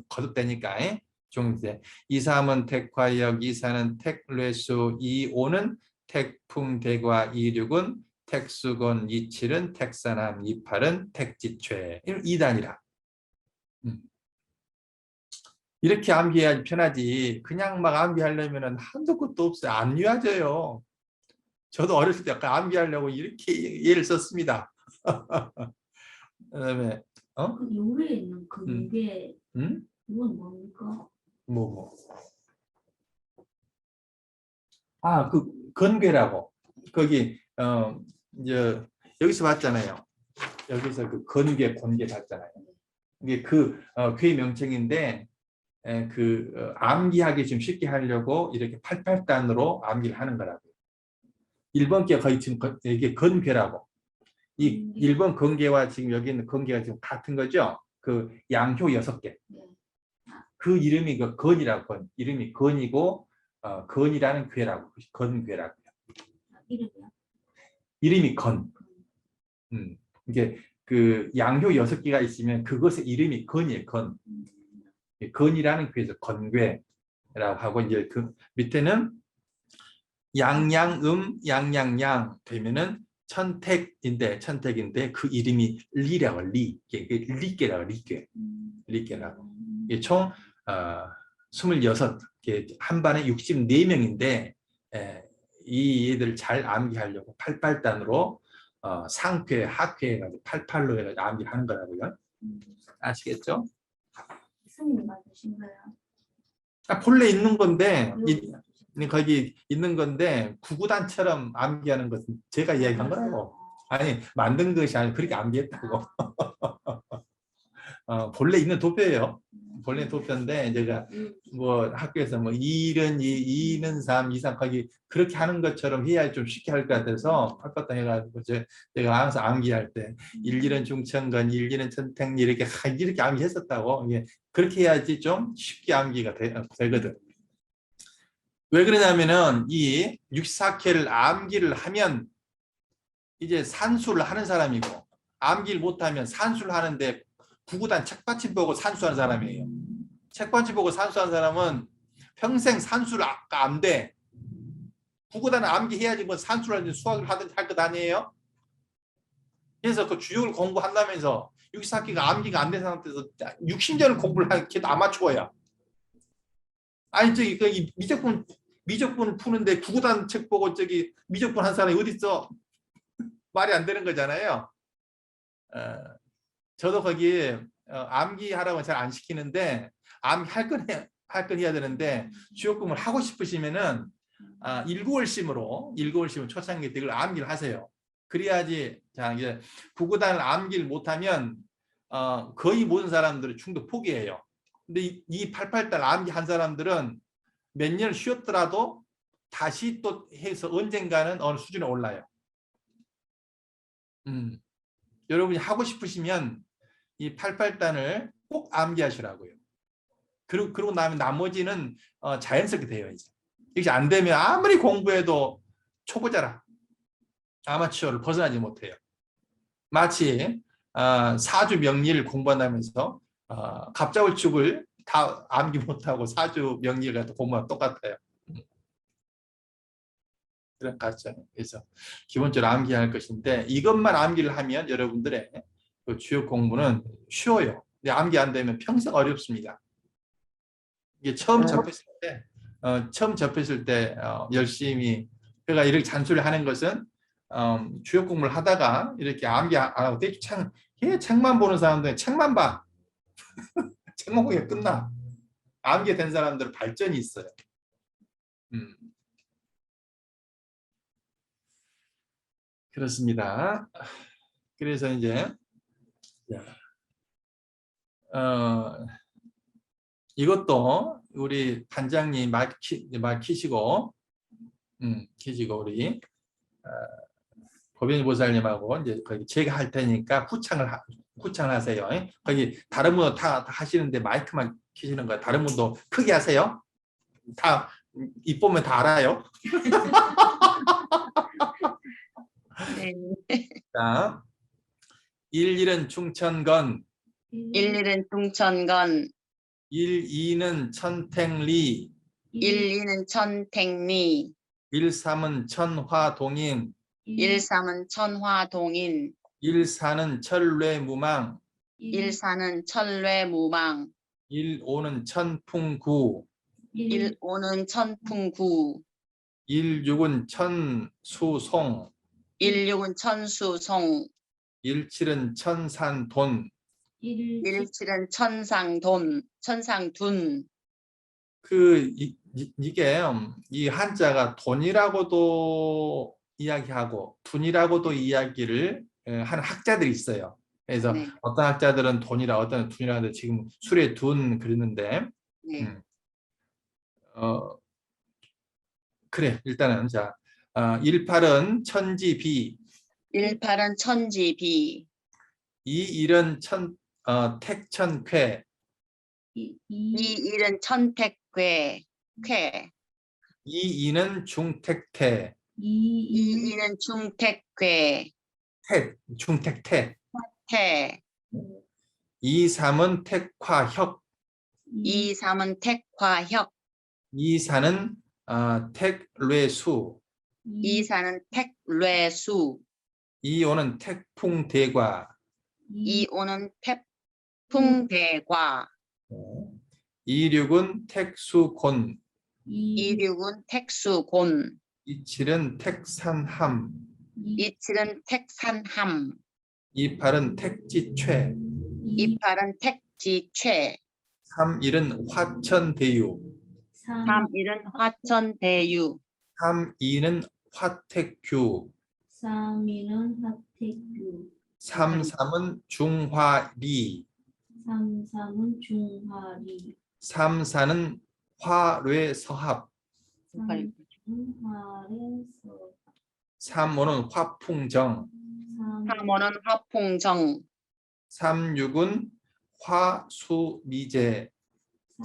거듭되니까. 중대. 이삼은 택화역, 이사는 택뢰수, 이오는 택풍대과, 이육은 택수곤, 이칠은 택산함, 이팔은 택지최. 2단이라. 이렇게 암기해야지 편하지. 그냥 막 암기하려면 한도 끝도 없어요. 안 외워져요. 저도 어렸을 때 약간 암기하려고 이렇게 예를 썼습니다. 그다음에 그 요리에 있는 그게 이건 뭡니까? 뭐. 그 건괴라고. 거기 이제 여기서 봤잖아요. 여기서 그 건괴, 권괴 봤잖아요. 이게 그 괴 명칭인데 암기하기 좀 쉽게 하려고 이렇게 88단으로 암기를 하는 거라고요. 1번 게 거의 지금 이게 건괴라고. 이 1번 건괴와 지금 여기 있는 건괴가 지금 같은 거죠. 그 양효 6개. 그 이름이 그 건이라고. 건. 이름이 건이고 건이라는 괴라고. 건괴라고요. 이름이요? 이름이 건. 이게 그 양효 6개가 있으면 그것의 이름이 건이에요. 건. 건이라는 괴에서 건괴라고 하고, 이제 그 밑에는 양양양 되면은 천택인데 그 이름이 리라고. 리께라고. 이게 총 26개, 한 반에 64명인데 이 애들 잘 암기하려고 88단으로 상쾌, 하쾌 해가지고 88로 해가지고 암기하는 거라고요. 아시겠죠? 스님 맞으신 거예요? 본래 있는 건데 거기 있는 건데 구구단처럼 암기하는 것은 제가 이야기한 거라고. 아니 만든 것이 아니고 그렇게 암기했다고. 본래 있는 도표예요. 본래 도표인데 제가 뭐 학교에서 뭐 2는 2, 2는 3, 2, 3 거기 그렇게 하는 것처럼 해야 좀 쉽게 할 것 같아서 팍팍 해가지고 제가 항상 암기할 때 1, 2는 중천건, 1, 2는 천택리 이렇게 암기했었다고. 그렇게 해야지 좀 쉽게 암기가 되거든. 왜 그러냐면은 이 64K를 암기를 하면 이제 산수를 하는 사람이고, 암기를 못하면 산수를 하는데 구구단 책받침 보고 산수하는 사람이에요. 책받침 보고 산수하는 사람은 평생 산수를 안 돼. 구구단을 암기해야지 뭐 산수를 하든지 수학을 하든지 할 것 아니에요. 그래서 그 주역을 공부한다면서 64K가 암기가 안 된 상태에서 60년을 공부를 하는 게 아마추어야. 아니 저기 그 미적분을 푸는데 구구단 책 보고 저기 미적분 한 사람이 어디 있어? 말이 안 되는 거잖아요. 저도 거기 암기하라고 잘 안 시키는데 암기할 건 해야 되는데 주역공부를 하고 싶으시면은 1,9월심으로 초창기 때 이걸 암기를 하세요. 그래야지. 자, 이제 구구단을 암기를 못하면 거의 모든 사람들이 충도 포기해요. 근데 이 88단 암기한 사람들은 몇 년을 쉬었더라도 다시 또 해서 언젠가는 어느 수준에 올라요. 여러분이 하고 싶으시면 이 88단을 꼭 암기하시라고요. 그러고 나면 나머지는 자연스럽게 돼요. 이제. 이게 안 되면 아무리 공부해도 초보자라 아마추어를 벗어나지 못해요. 마치 사주 명리를 공부한다면서 갑자울축을 다 암기 못하고 사주 명리를 갖다 공부하면 똑같아요. 그런 가정. 그래서 기본적으로 암기할 것인데 이것만 암기를 하면 여러분들의 그 주요 공부는 쉬워요. 근데 암기 안 되면 평생 어렵습니다. 이게 처음 접했을 때 열심히 그러니까 이렇게 잔소리를 하는 것은 주요 공부를 하다가 이렇게 암기 안 하고 대충 책만 보는 사람들은 책만 봐. 책만 보기가 끝나. 암기 된 사람들은 발전이 있어요. 그렇습니다. 그래서 이제 이것도 우리 반장님 말 키시고 우리 법연희 보살님하고 이제 거기 제가 할 테니까 후창을 하세요. 거기 다른 분도 다 하시는데 마이크만 키시는 거야. 다른 분도 크게 하세요. 다 입 보면 다 알아요. 네. 자, 일일은 충천건, 일일은 중천건, 일이는 천택리, 일이는 천택리, 일삼은 천화동인, 일삼은 천화동인, 일사는 철뇌무망, 일사는 천뢰무망, 일오는 천풍구, 일오는 천풍구, 일육은 천수송, 일육은 천수송, 일칠은 천산돈. 일칠은 천상둔. 이게 이 한자가 돈이라고도 이야기하고 둔이라고도 이야기를 하는 학자들이 있어요. 그래서 네. 어떤 학자들은 돈이라 어떤 둔이라 하는데 지금 술에 둔 그랬는데 네. 그래 일단은 자 18은 천지비, 일팔은 천지비, 이일은 택천쾌, 이일은 천택괴, 쾌, 이이는 중택태, 이이는 중택괴, 중택태, 태, 이삼은 택화혁, 이삼은 택화혁, 이사는 택뢰수, 이사는 택뢰수, 이오는 택풍대과, 이오는 태풍대과, 이륙은 택수곤, 이륙은 택수곤, 이칠은 택산함, 이칠은 택산함, 이팔은 택지최, 이팔은 택지최, 삼일은 화천대유, 삼일은 화천대유, 삼이는 화택규, 삼이는 화택규, 삼삼은 중화리, 삼삼은 중화리, 삼사는 화뢰서합, 삼은 화래서, 삼오는 화풍정, 삼오는 화풍정, 삼육은 화수미제,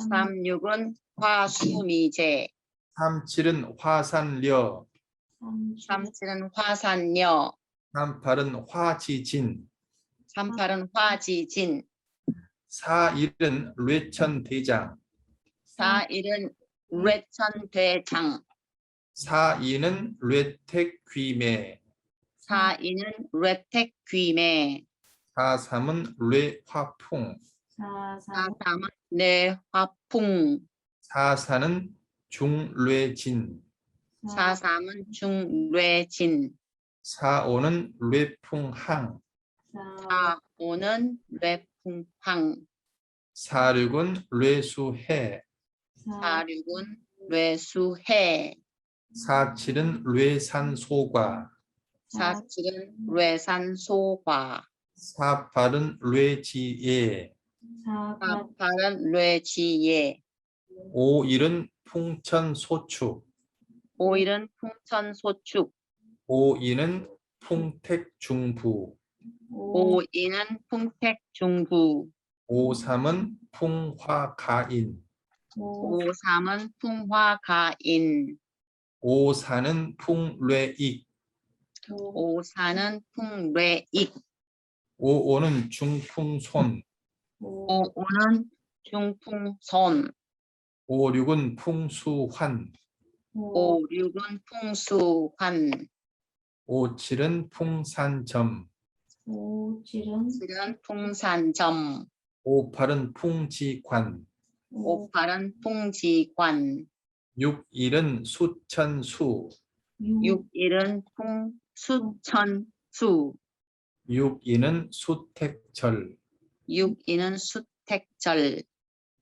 삼육은 화수미제, 삼칠은 화산려, 삼칠은 화산여, 삼팔은 화지진, 삼팔은 화지진, 사일은 뢰천대장, 사일은 뢰천대장, 사이는 뢰택귀매, 사이는 뢰택귀매, 사삼은 뢰화풍, 사삼은 뇌화풍, 사사는 중뢰진, 사삼은 중뢰진, 사오는 뢰풍항, 사오는 뇌풍황, 사륙은 뢰수해, 사륙은 뇌수해, 사칠은 뢰산소과, 사칠은 뇌산소과, 사팔은 뢰지예, 사팔은 뇌지예, 오일은 풍천소축, 오일은 풍천소축, 오이는 풍택중부, 오이는 풍택중부, 오삼은 풍화가인, 오삼은 풍화가인, 오사는 풍뢰익. 오사는 풍뢰익. 오오는 중풍손. 오오는 중풍손. 오육은 풍수환. 오육은 풍수환. 오칠은 풍산점. 오칠은 칠은 풍산점. 오팔은 풍지관. 오팔은 풍지관. 육일은 수천수. 육일은 풍수천수. 육이는 수택절. 육이는 수택절.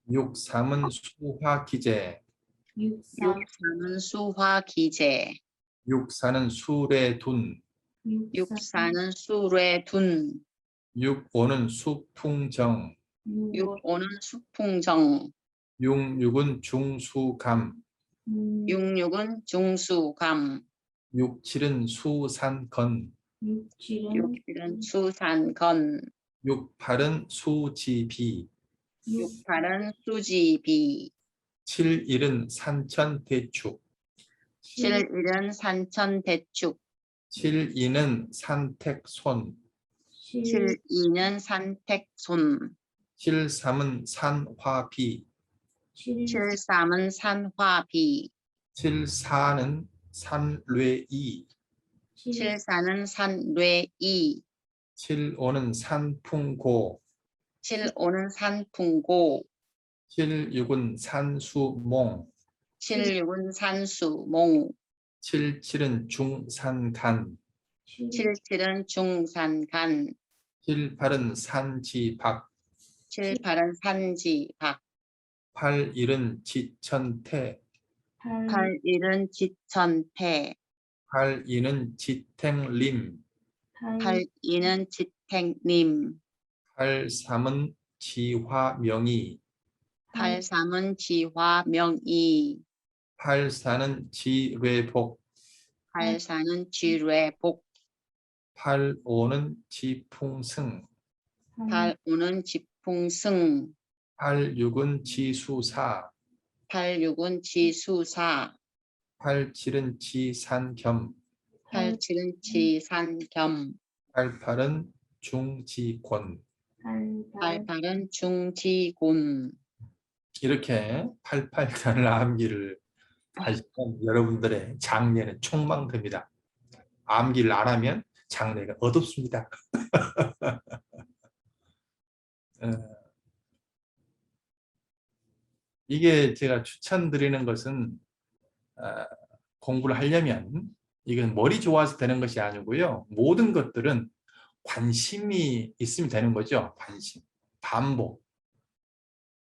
육삼은 수화기제. 육삼 육사는 수화기제. 육사는 수레둔. 육사는 수레둔. 육오는 수풍정. 육오는 수풍정. 육육은 중수감. 육육은 중수감. 육칠은 수산건. 육칠은 육칠은 수산건. 육팔은 수지비. 육팔은 수지비. 칠일은 산천대축. 칠일은 산천대축. 칠이는 산택손. 칠이는 산택손. 칠삼은 산화비. 칠삼은 산화비. 칠사는 산뢰이. 칠사는 산뢰이. 칠오는 산풍고. 칠오는 산풍고. 칠육은 산수몽. 칠육은 산수몽. 칠칠은 중산간. 칠칠은 중산간. 칠팔은 산지박. 칠팔은 산지박. 팔일은 지천태. 팔일은 지천태. 팔이는 지탱림. 팔이는 지택님. 팔삼은 지화명이. 팔삼은 지화명이. 팔사는 지뢰복. 팔사는 지뢰복. 팔오는 지풍승. 팔오는 지풍승. 팔육은 지수사. 팔육은 지수사. 팔칠은 지산겸. 팔칠은 지산겸. 팔팔은 중지권. 팔팔은 중지곤. 이렇게 88단을 암기를 하시면 여러분들의 장래는 촉망됩니다. 암기를 안 하면 장래가 어둡습니다. 이게 제가 추천드리는 것은 공부를 하려면 이건 머리 좋아서 되는 것이 아니고요. 모든 것들은 관심이 있으면 되는 거죠. 관심, 반복.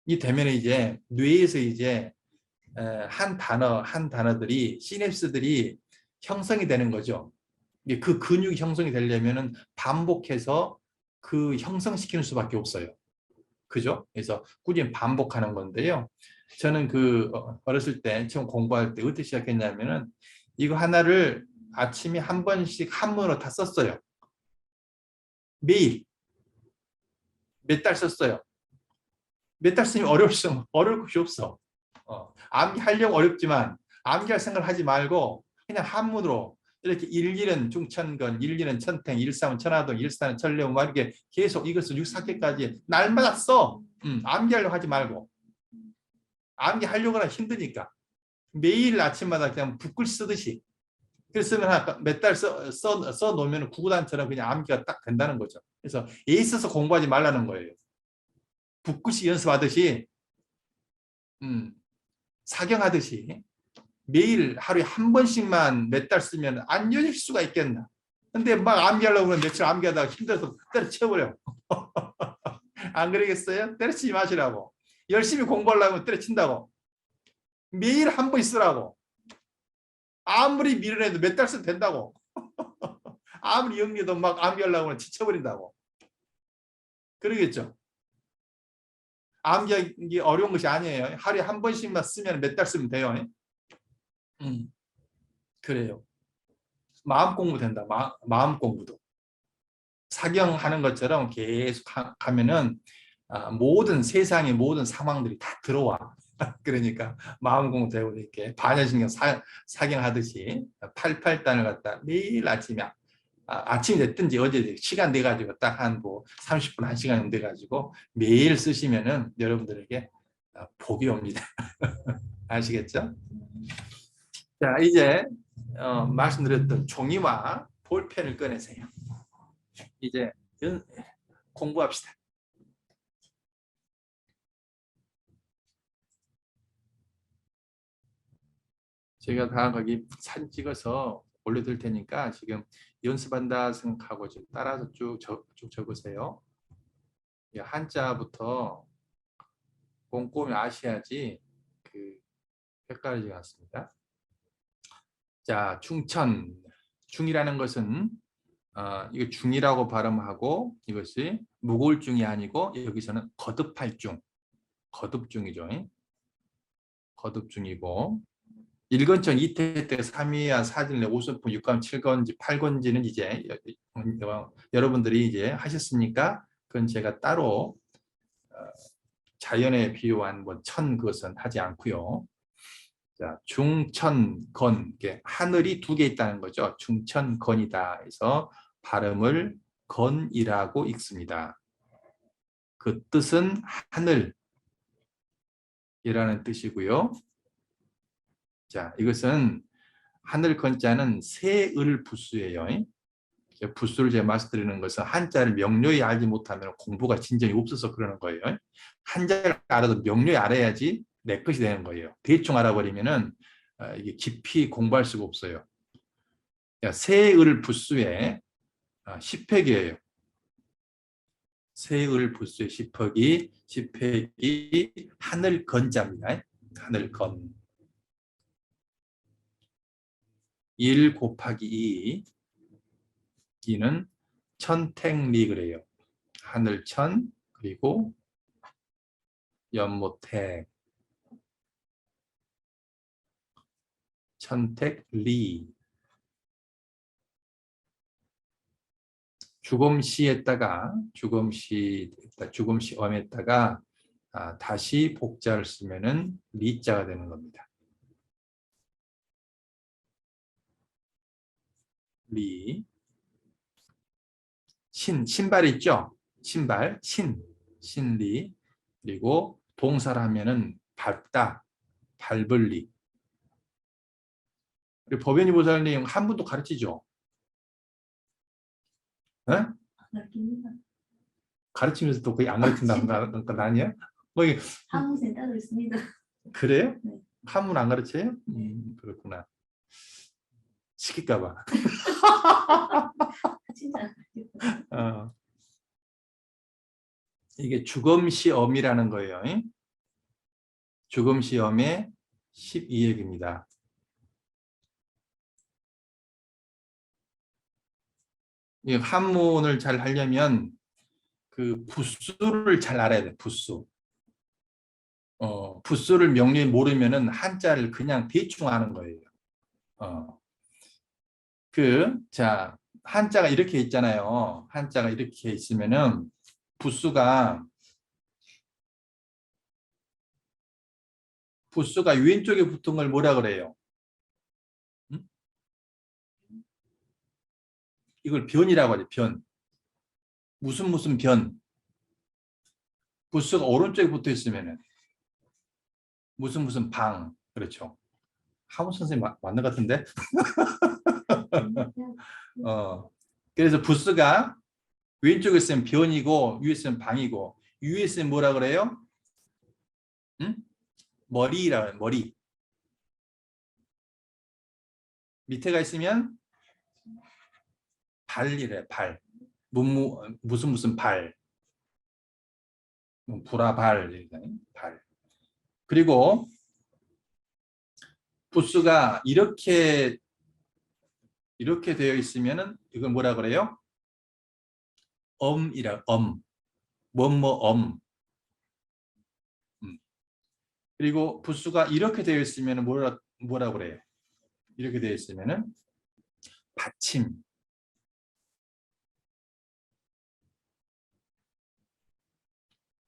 이 되면 이제 뇌에서 이제 한 단어들이 시냅스들이 형성이 되는 거죠. 그 근육이 형성이 되려면은 반복해서 그 형성시키는 수밖에 없어요. 그죠? 그래서 꾸준히 반복하는 건데요. 저는 그 어렸을 때 처음 공부할 때 어떻게 시작했냐면은 이거 하나를 아침에 한 번씩 한문으로 다 썼어요. 매일 몇 달 썼어요. 몇 달 쓰면 어려울 것이 없어. 암기하려고 어렵지만 암기할 생각을 하지 말고 그냥 한문으로 이렇게 일일은 중천건, 일일은 천탱, 일삼은 천하동, 일사는 천례우 막 이렇게 계속 이것을 6사개까지 날마다 써. 암기하려고 하지 말고. 암기하려고 하면 힘드니까. 매일 아침마다 그냥 붓글 쓰듯이. 그래서 몇 달 써 놓으면 구구단처럼 그냥 암기가 딱 된다는 거죠. 그래서 애써서 공부하지 말라는 거예요. 붓글씨 연습하듯이 사경하듯이 매일 하루에 한 번씩만 몇 달 쓰면 안 잊을 수가 있겠나. 근데 막 암기하려고 하면 며칠 암기하다가 힘들어서 때려쳐버려. 안 그러겠어요? 때려치지 마시라고. 열심히 공부하려고 하면 때려친다고. 매일 한 번 쓰라고. 아무리 밀어내도 몇 달 쓰면 된다고. 아무리 영리해도 막 암기하려고 하면 지쳐버린다고. 그러겠죠? 암기하기 어려운 것이 아니에요. 하루에 한 번씩만 쓰면 몇 달 쓰면 돼요. 그래요. 마음 공부 된다. 마음 공부도. 사경하는 것처럼 계속 가면은 모든 세상의 모든 상황들이 다 들어와. 그러니까 마음 공부되고 이렇게 반야신경 사경하듯이 88단을 갖다 매일 아침에 아침이 됐든지 어제 시간 돼 가지고 딱 한 뭐 30분 1시간 돼 가지고 매일 쓰시면은 여러분들에게 복이 옵니다. 아시겠죠? 자, 이제 말씀드렸던 종이와 볼펜을 꺼내세요. 이제 공부합시다. 제가 다 거기 사진 찍어서 올려둘 테니까 지금 연습한다 생각하고 좀 따라서 쭉 적으세요. 한자부터 꼼꼼히 아셔야지 헷갈리지 않습니다. 자, 중천. 중이라는 것은 이거 중이라고 발음하고 이것이 무거울 중이 아니고 여기서는 거듭할 중. 거듭중이죠. 거듭중이고 일건천 이태 때 3위와 4진례 5선품 6감 7건지 8건지는 이제 여러분들이 이제 하셨으니까 그건 제가 따로 자연에 비유한 천 그것은 하지 않고요. 자, 중천건, 하늘이 두 개 있다는 거죠. 중천건이다 해서 발음을 건이라고 읽습니다. 그 뜻은 하늘이라는 뜻이고요. 자, 이것은 하늘 건자는 새을 부수예요. 부수를 제가 말씀드리는 것은 한자를 명료히 알지 못하면 공부가 진전이 없어서 그러는 거예요. 한자를 알아도 명료히 알아야지 내 것이 되는 거예요. 대충 알아버리면은 이게 깊이 공부할 수가 없어요. 새을 부수의 10획이에요. 새을 부수의 10획이 하늘 건자입니다. 하늘 건. 1 곱하기 2 2는 천택리 그래요. 하늘천 그리고 연모택 천택리. 주검시에다가 주검시엄에다가 다시 복자를 쓰면은 리자가 되는 겁니다. 리. 신발 있죠? 신발, 신리. 그리고 동사를 하면은 밟다, 밟을 리. 그리고 법연이 보살님 한 분도 가르치죠? 네? 가르치면서 또 거의 안 가르친다는 건 아니야? 거의 한국생 따로 있습니다. 그래요? 네. 한문 안 가르쳐요? 그렇구나. 시킬까봐. 진짜. 이게 주검시엄이라는 거예요. 주검시엄의 12역입니다. 이 한문을 잘 하려면 그 부수를 잘 알아야 돼. 부수. 부수를 명료히 모르면은 한자를 그냥 대충 하는 거예요. 자, 한자가 이렇게 있잖아요. 한자가 이렇게 있으면은 부수가 왼쪽에 붙은 걸 뭐라 그래요? 응? 이걸 변이라고 하죠. 변. 무슨 변. 부수가 오른쪽에 붙어 있으면은 무슨 방. 그렇죠. 하모 선생님 맞는 것 같은데? 그래서 부스가 왼쪽에 있으면 변이고 위에 있으면 방이고 위에 있으면 뭐라 그래요? 응? 머리라고 해요. 머리. 밑에가 있으면 발이래. 발. 무슨 발. 불화발. 발. 그리고 부스가 이렇게 되어 있으면은 이걸 뭐라 그래요? 뭐뭐 그리고 부수가 이렇게 되어 있으면 뭐라 그래요? 이렇게 되어 있으면은 받침.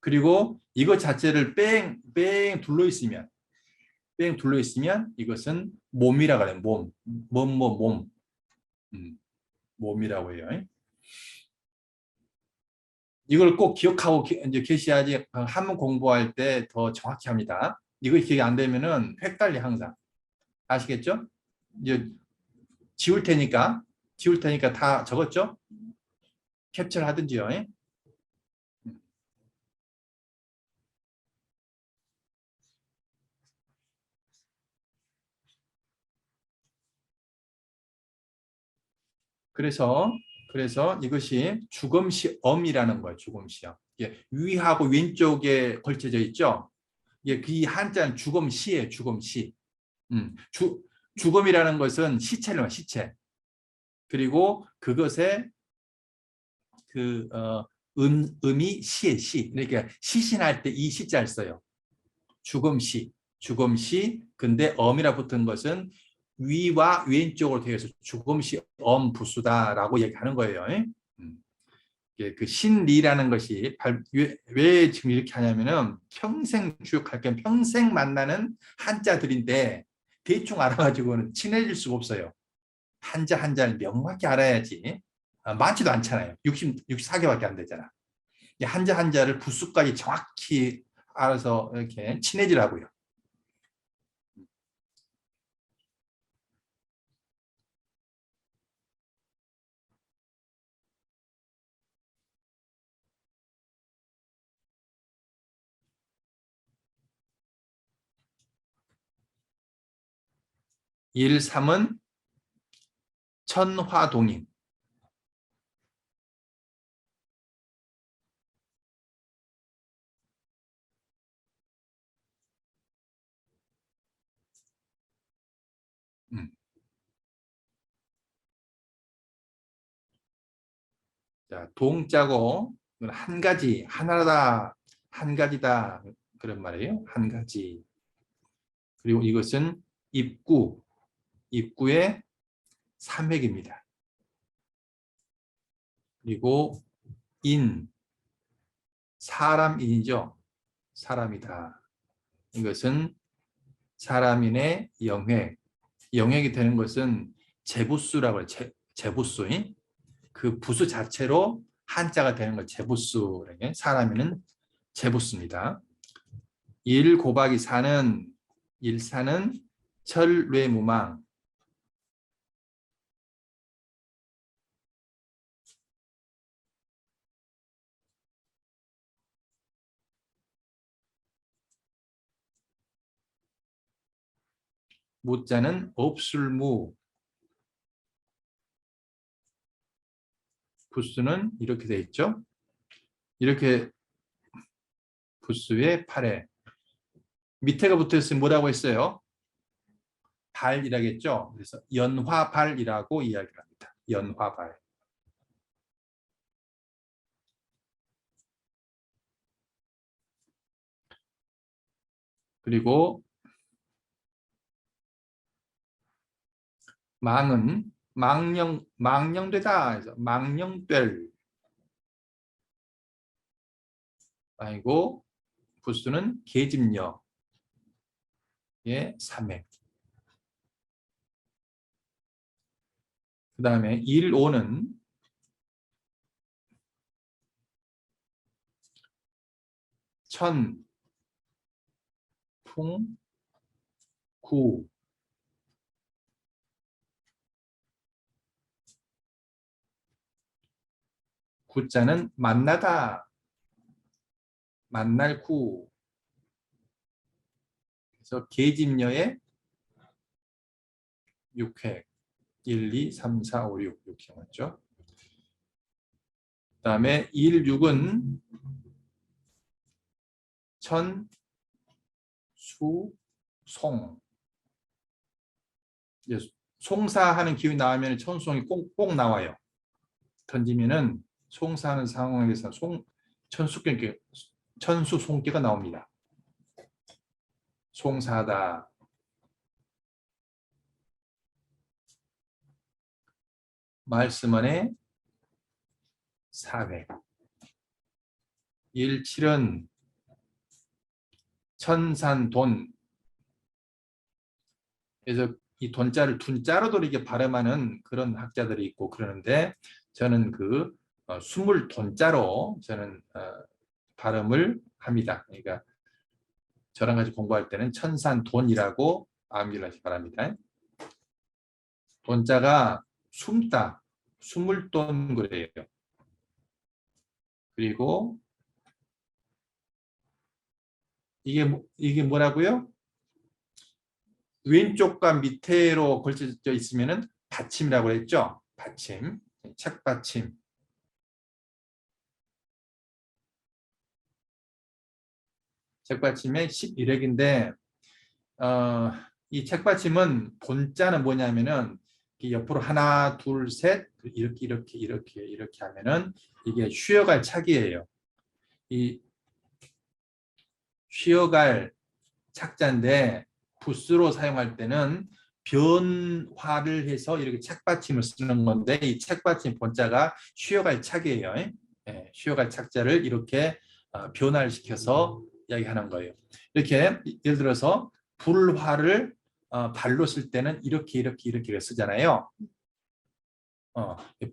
그리고 이것 자체를 뺑 둘러 있으면 이것은 몸이라고 해요. 몸. 몸이라고 해요. 이걸 꼭 기억하고 이제 계셔야지 한문 공부할 때 더 정확히 합니다. 이거 기억이 안 되면은 헷갈려 항상. 아시겠죠? 이제 지울 테니까 다 적었죠? 캡처를 하든지요. 그래서 이것이 주검시엄이라는 거예요. 주검시엄. 이게 위하고 왼쪽에 걸쳐져 있죠. 이게 그 한자는 주검시예요. 주검시. 주검이라는 것은 시체를 말해요. 시체. 그리고 그것에 그 음이 시에 시. 그러니까 시신할 때 이 시자를 써요. 주검시. 근데 엄이라 붙은 것은 위와 왼쪽으로 되어서 주검시 엄부수다라고 얘기하는 거예요. 그 신리라는 것이 왜 지금 이렇게 하냐면은 평생 주역할 게 평생 만나는 한자들인데 대충 알아가지고는 친해질 수가 없어요. 한자를 명확히 알아야지. 많지도 않잖아요. 64개밖에 안 되잖아. 한자를 부수까지 정확히 알아서 이렇게 친해지라고요. 일삼은 천화동인. 음. 자, 동자고 한 가지, 하나다, 한 가지다 그런 말이에요. 한 가지. 그리고 이것은 입구의 삼획입니다. 그리고 사람인이죠. 사람이다. 이것은 사람인의 영획이 되는 것은 제부수라고 해요. 제부수인 그 부수 자체로 한자가 되는 걸 제부수. 사람인은 제부수입니다. 1 곱하기 4는 일사는 철뇌무망. 무자는 없술무. 부수는 이렇게 돼 있죠. 이렇게 부수의 8에 밑에가 붙어 있으면 뭐라고 했어요? 발이라겠죠. 그래서 연화발이라고 이야기를 합니다. 연화발. 그리고 망은 망령되다. 해서 망령될. 아니고 부수는 계집녀의 3획. 그 다음에 1오는 천, 풍, 구. 구자는 만나다, 만날 구. 그래서 계집녀의 6획. 1, 2, 3, 4, 5, 6 이렇게 맞죠? 그 다음에 1, 6은 천, 수, 송. 송사하는 기운이 나오면 천송이 꼭 나와요. 던지면은 송사하는 상황에서 천수 송기가 나옵니다. 송사하다. 말씀원의 4획. 1, 7은 천산돈. 그래서 이 돈자를 둔자로도 이렇게 발음하는 그런 학자들이 있고 그러는데 저는 그 스물돈자로 저는 발음을 합니다. 그러니까 저랑 같이 공부할 때는 천산돈이라고 암기를 하시기 바랍니다. 돈자가 숨다, 스물돈 그래요. 그리고 이게 뭐라고요? 왼쪽과 밑에로 걸쳐져 있으면은 받침이라고 했죠. 받침, 책받침. 책받침의 11액인데 이 책받침은 본자는 뭐냐면은 옆으로 하나, 둘, 셋 이렇게 하면은 이게 쉬어갈 착이에요. 이 쉬어갈 착자인데 붓으로 사용할 때는 변화를 해서 이렇게 책받침을 쓰는 건데 이 책받침 본자가 쉬어갈 착이에요. 예, 쉬어갈 착자를 이렇게 변화를 시켜서 이야기하는 거예요. 이렇게 예를 들어서 불화를 발로 쓸 때는 이렇게 쓰잖아요.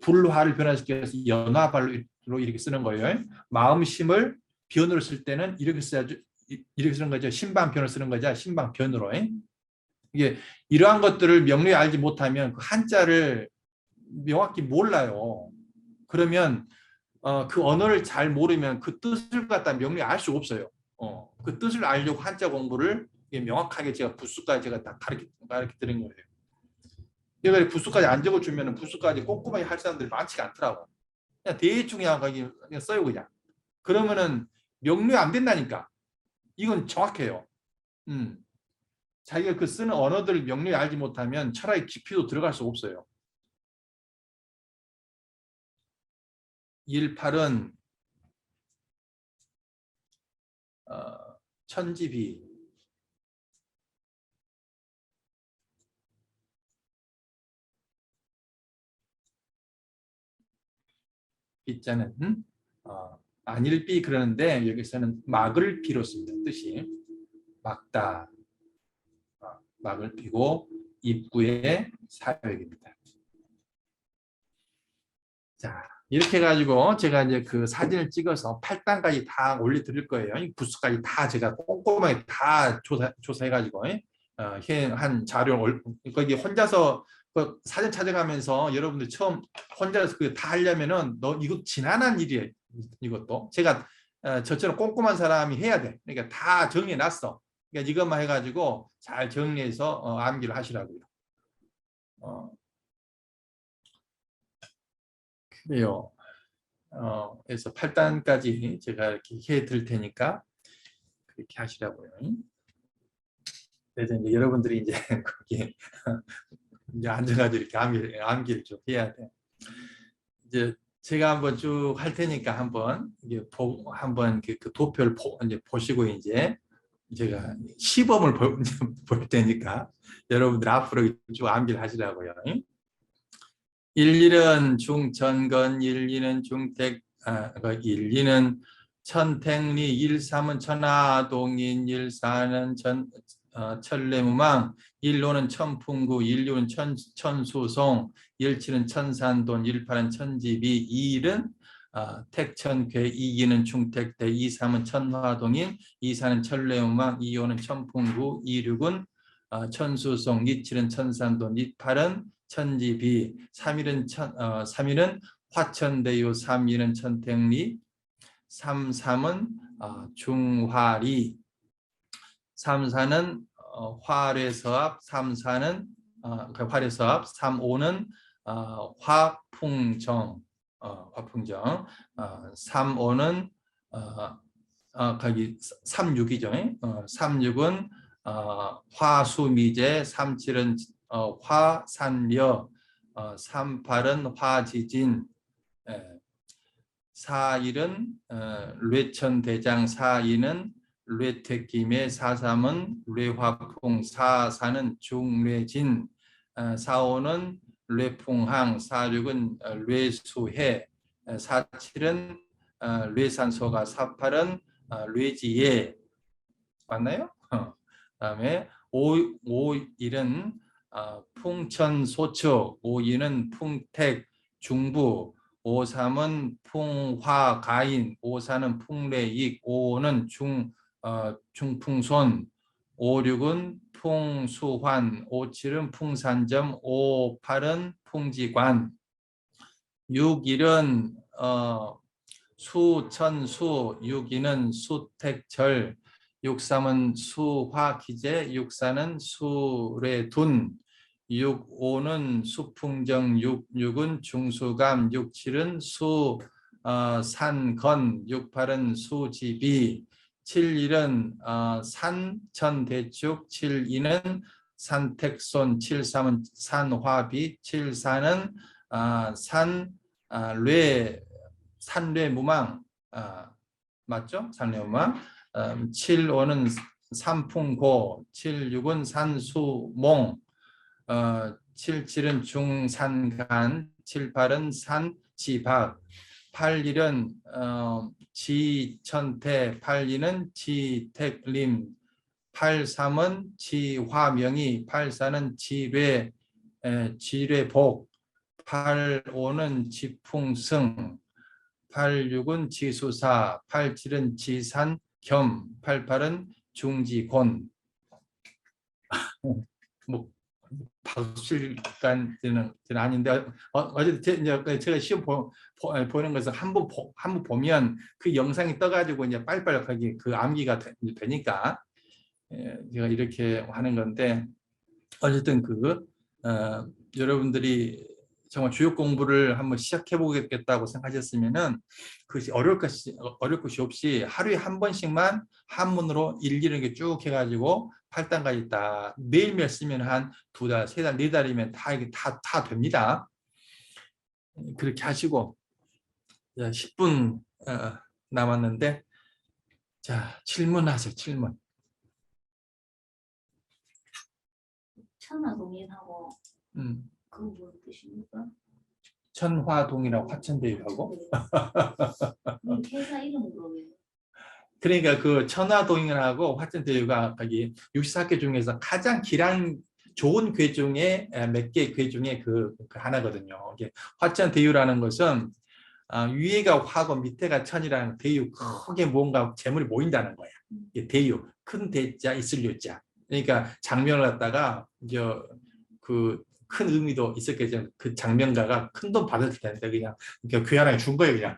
불화를 변화시켜서 연화발로 이렇게 쓰는 거예요. 마음심을 변으로 쓸 때는 이렇게 써야죠. 이렇게 쓰는 거죠. 신방변을 쓰는 거죠. 신방변으로. 이게 이러한 것들을 명료히 알지 못하면 그 한자를 명확히 몰라요. 그러면 그 언어를 잘 모르면 그 뜻을 갖다 명료히 알 수가 없어요. 그 뜻을 알려고 한자 공부를 명확하게 제가 부수까지 제가 다 가르쳐 드린 거예요. 그러니까 부수까지 안 적어주면 부수까지 꼼꼼하게 할 사람들이 많지가 않더라고. 그냥 대충 그냥 써요 그냥. 그러면은 명료히 안 된다니까. 이건 정확해요. 자기가 그 쓰는 언어들을 명료히 알지 못하면 철학의 깊이도 들어갈 수 없어요. 18은 천지비. 비자는 안일비 그러는데 여기서는 막을 비로 씁니다. 뜻이 막다. 막을 비고 입구의 사역입니다. 자, 이렇게 해가지고 제가 이제 그 사진을 찍어서 8단까지 다 올려드릴 거예요. 부수까지 다 제가 꼼꼼하게 다 조사해가지고 한 자료를 거기 혼자서 그 사진 찾아가면서 여러분들 처음 혼자서 그 다 하려면은 너 이거 지난한 일이에요. 이것도 제가 저처럼 꼼꼼한 사람이 해야 돼. 그러니까 다 정해놨어. 그러니까 이것만 해가지고 잘 정리해서 암기를 하시라고요. 그래요. 그래서 8단까지 제가 이렇게 해드릴 테니까 그렇게 하시라고요. 그래서 이제 여러분들이 이제 거기 이제 앉아가지고 이렇게 암기를 좀 해야 돼. 이제 제가 한번 쭉 할 테니까 한번 이게 한번 그 도표를 이제 보시고 이제 제가 시범을 볼 테니까 여러분들 앞으로 쭉 암기를 하시라고요. 1, 2는 중천건, 1, 2는 중택, 1, 2는 천택리, 1, 3은 천하동인, 1, 4는 천례무망, 1, 5는 천풍구, 1, 6은 천수송, 1, 7은 천산돈, 1, 8은 천지비, 2, 1은 택천괴, 2, 2는 중택대, 2, 3은 천화동인, 2, 4는 천례무망, 2, 5는 천풍구, 2, 6은 천수송, 2, 7은 천산돈, 2, 8은 천지비, 3일은 화천대유, 3일은 천택리, 3은 중화리, 3,4는 화례서합, 3,4는 화례서합, 3,5는 화풍정, 화풍정, 3,5는 거기 3,6이죠. 3,6은 화수미제, 3,7은 화산려, 3,8은 화지진, 4,1은 뇌천대장, 4,2는 뇌택김에, 4,3은 뇌화풍, 4,4는 중뇌진, 4,5는 뇌풍항, 4,6은 뇌수해, 4,7은 뇌산소가, 4,8은 뇌지혜, 맞나요? 그다음에 오일은 풍천소척, 오이는 풍택 중부, 오삼은 풍화가인, 오사는 풍래익, 오는 중풍손, 오육은 풍수환, 오칠은 풍산점, 오팔은 풍지관, 육일은 수천수, 육이는 수택절, 육삼은 수화기재, 육사는 수레둔, 육오는 수풍정, 육육은 중수감, 육칠은 수산건, 육팔은 수지비, 칠일은 산천대축, 칠이는 산택손, 칠삼은 산화비, 칠사는 산뢰무망, 맞죠? 산뢰무망. 7호는 산풍고, 76은 산수몽, 77은 중산간, 78은 산지박, 81은 지천태, 82는 지택림, 83은 지화명이, 84는 지뢰복, 85는 지풍승, 86은 지수사, 87은 지산겸, 88은 중지곤. 뭐 박술까지는 아닌데 어쨌든 제가 시험 보는 것을 한번 보면 그 영상이 떠가지고 이제 빨리빨리 그 암기가 되니까 제가 이렇게 하는 건데 어쨌든 여러분들이 정말 주요 공부를 한번 시작해 보겠다고 생각하셨으면은 그것이 어려울 것이 없이 하루에 한 번씩만 한문으로 일기를 쭉 해가지고 8단까지 다 매일매일 쓰면 한 2달, 3달, 4달이면 다 이게 다 됩니다. 그렇게 하시고 10분 남았는데 자 질문하세요. 질문. 천하동인하고 그거 뭐 뜻입니까? 천화동이라고 화천대유하고 회사 이름으로 왜? 그러니까 그 천화동인하고 화천대유가 거기 64개 중에서 가장 기량 좋은 궤 중에 몇 개 궤 중에 그 하나거든요. 이게 화천대유라는 것은 위에가 화고 밑에가 천이라는 대유 크게 뭔가 재물이 모인다는 거야. 이게 대유 큰 대자 있을 유자. 그러니까 장명을 갖다가 이제 큰 의미도 있었겠지만 그 장명가가 큰 돈 받을 텐데 그냥 귀하게 준 거예요 그냥.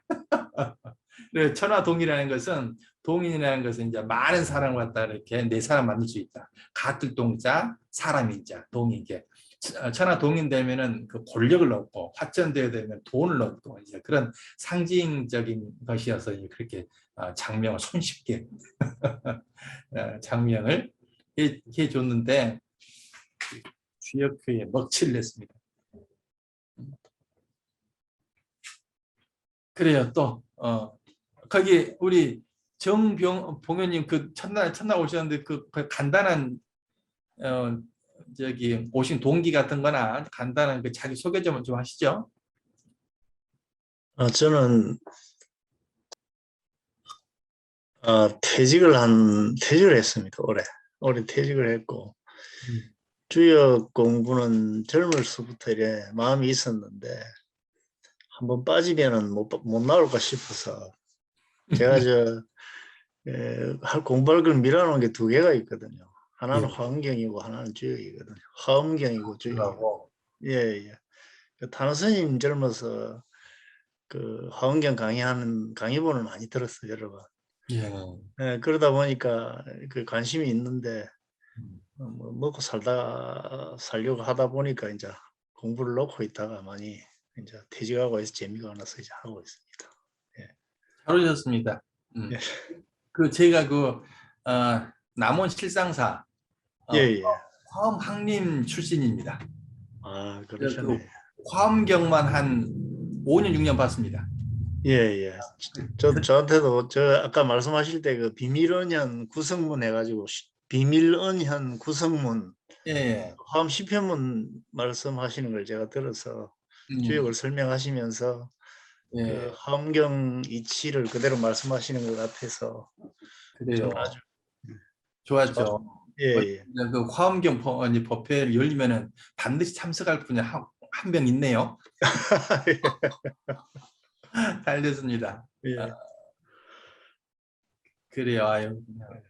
그래서 천화동이라는 것은 동인이라는 것은 이제 많은 사람을 갖다 이렇게 네 사람 만들 수 있다. 가뜰 동자, 사람인자, 동이게. 천하동인 되면은 그 권력을 얻고 화천대유 되면 돈을 얻고 이제 그런 상징적인 것이어서 그렇게 장명을 손쉽게 장명을 해줬는데 주역회에 먹칠을 냈습니다. 그래요. 또 거기 우리 봉현님 그 첫날 오셨는데 그 간단한 저기 오신 동기 같은 거나 간단한 그 자기 소개 좀 하시죠. 저는 퇴직을 했습니다. 올해 퇴직을 했고 주역 공부는 젊을수부터 이래 마음이 있었는데 한번 빠지면은 못 나올까 싶어서 제가 공부할 걸 밀어놓은 게 2개가 있거든요. 하나는 화엄경이고 하나는 주역이거든요. 화엄경이고 주역이고. 예. 단호 스님 젊어서 그 화엄경 강의본을 많이 들었어요, 여러 번. 예, 그러다 보니까 그 관심이 있는데 뭐 먹고 살려고 하다 보니까 이제 공부를 놓고 있다가 많이 이제 퇴직하고 해서 재미가 안 나서 이제 하고 있습니다. 예. 잘 오셨습니다. 예. 제가 남원 실상사 예. 화엄학림 출신입니다. 그러셨네. 화엄경만 한 5년 6년 봤습니다. 예. 저한테도 아까 말씀하실 때 그 비밀언현 구성문 해가지고 비밀언현 구성문 화엄 10편문 말씀하시는 걸 제가 들어서 주역을 설명하시면서 그 화엄경 이치를 그대로 말씀하시는 것 같아서 그래요. 아주 좋았죠. 예, 예. 그 화엄경 이제 법회를 열리면은 반드시 참석할 분이 한 명 있네요. 잘 됐습니다. 아, 예. 그래요. 아유, 그래,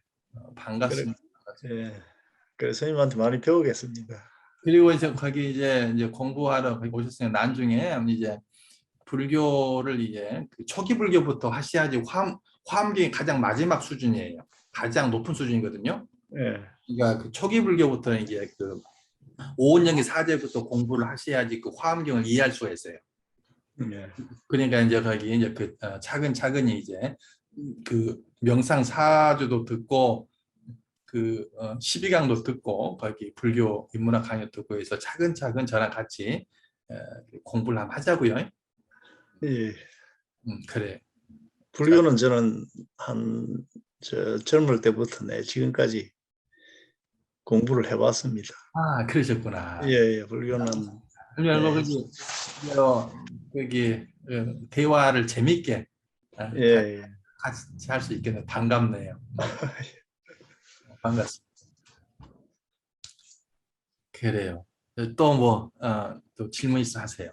반갑습니다. 예. 그래서 스님한테 많이 배우겠습니다. 그리고 이제 거기 이제 공부하러 거기 오셨으니까 나중에 이제 불교를 이제 그 초기 불교부터 하셔야지 화엄경이 가장 마지막 수준이에요. 가장 높은 수준이거든요. 예. 그러니까 그 초기 불교부터는 이제 그 오온영기 사제부터 공부를 하셔야지 그 화엄경을 이해할 수가 있어요. 예. 그러니까 이제 거기 이제 그 차근차근히 이제 그 명상 사주도 듣고 그 12강도 듣고 거기 불교 인문학 강의 듣고 해서 차근차근 저랑 같이 공부를 한번 하자고요. 예. 그래. 불교는 저는 젊을 때부터 지금까지 공부를 해왔습니다. 아, 그러셨구나. 예, 예. 불교는 그리고 예, 거기 대화를 재밌게 예, 예. 같이 할 수 있겠네요. 반갑네요. 반갑습니다. 그래요. 또 뭐 또 질문 있어 하세요.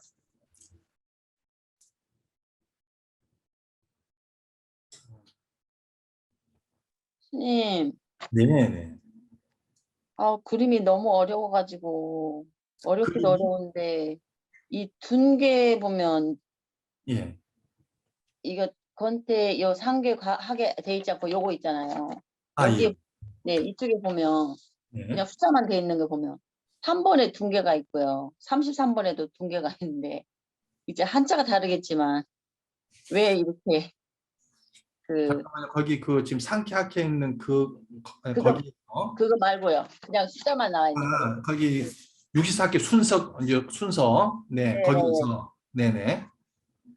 스님, 네네. 그림이 너무 어려워가지고 어렵기도 그림이? 어려운데 이 둔계 보면 예. 이거 건태 요 상계 하게 돼 있지 않고 요거 있잖아요. 아, 예. 여기에 네 이쪽에 보면 예. 그냥 숫자만 돼 있는 거 보면 3번에 둔계가 있고요. 33번에도 둔계가 있는데 이제 한자가 다르겠지만 왜 이렇게 그 잠깐만요. 거기 그 지금 상쾌하게 있는 그거 거기 그거 말고요. 그냥 숫자만 나와 있는 거. 거기 64개 순서 네 네네. 거기서 네네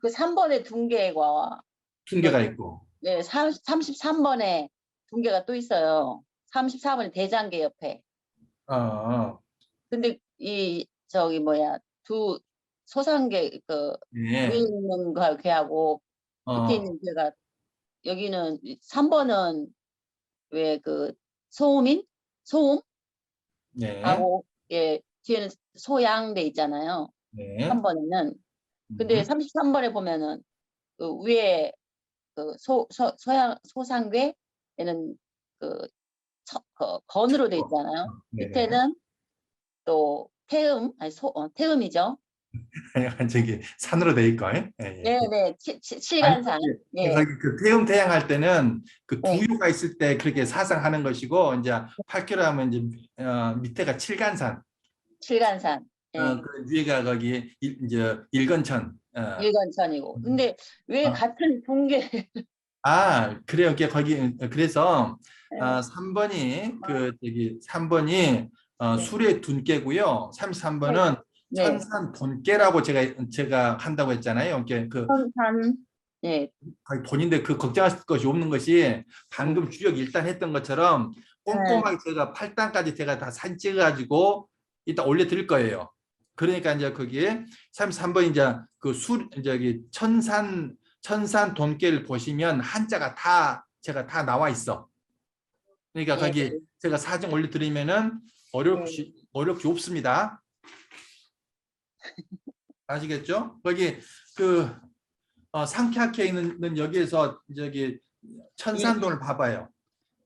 그 3번에 둔계가 핑계가 있고 네, 33번에 둔계가 또 있어요. 34번에 대장계 옆에. 어 근데 이 저기 뭐야 두 소상계 그 위에 네. 있는 거 걔하고 밑에 어, 있는 걔가 여기는 3번은 왜 그 소음인 소음하고 네, 예 뒤에는 소양돼 있잖아요. 네, 3번에는 근데 음, 33번에 보면은 그 위에 그 소양 소상괴에는 그, 건으로 돼 있잖아요. 네네. 밑에는 또 태음 아니 태음이죠. 약간 저기 산으로 돼 있고, 예, 예. 네네 아니, 칠간산. 예. 거기 그 태음 태양할 때는 그 네. 두유가 있을 때 그렇게 사상하는 것이고, 이제 8km 하면 이제 밑에가 칠간산, 칠간산. 예. 그 위에가 거기 이제 일건천. 일간천이고. 근데 왜 어. 같은 붕괴 그래요. 그래서 예. 3번이 저기 3번이 네. 술의 둔께고요. 네. 33번은 네. 천산 돈께라고 제가 한다고 했잖아요. 이게 천산. 네. 거의 본인들 걱정하실 것이 없는 것이 네. 방금 주역 일단 했던 것처럼 네. 꼼꼼하게 제가 8단까지 제가 다 사진 찍어가지고 이따 올려드릴 거예요. 그러니까 이제 거기에 33번 이제 저기 천산 돈깨를 보시면 한자가 다 제가 다 나와 있어. 그러니까 예. 거기 제가 사진 올려드리면은 예. 어렵지 없습니다. 아시겠죠? 거기 그 상쾌하게 있는 여기에서 저기 천산돈을 봐봐요.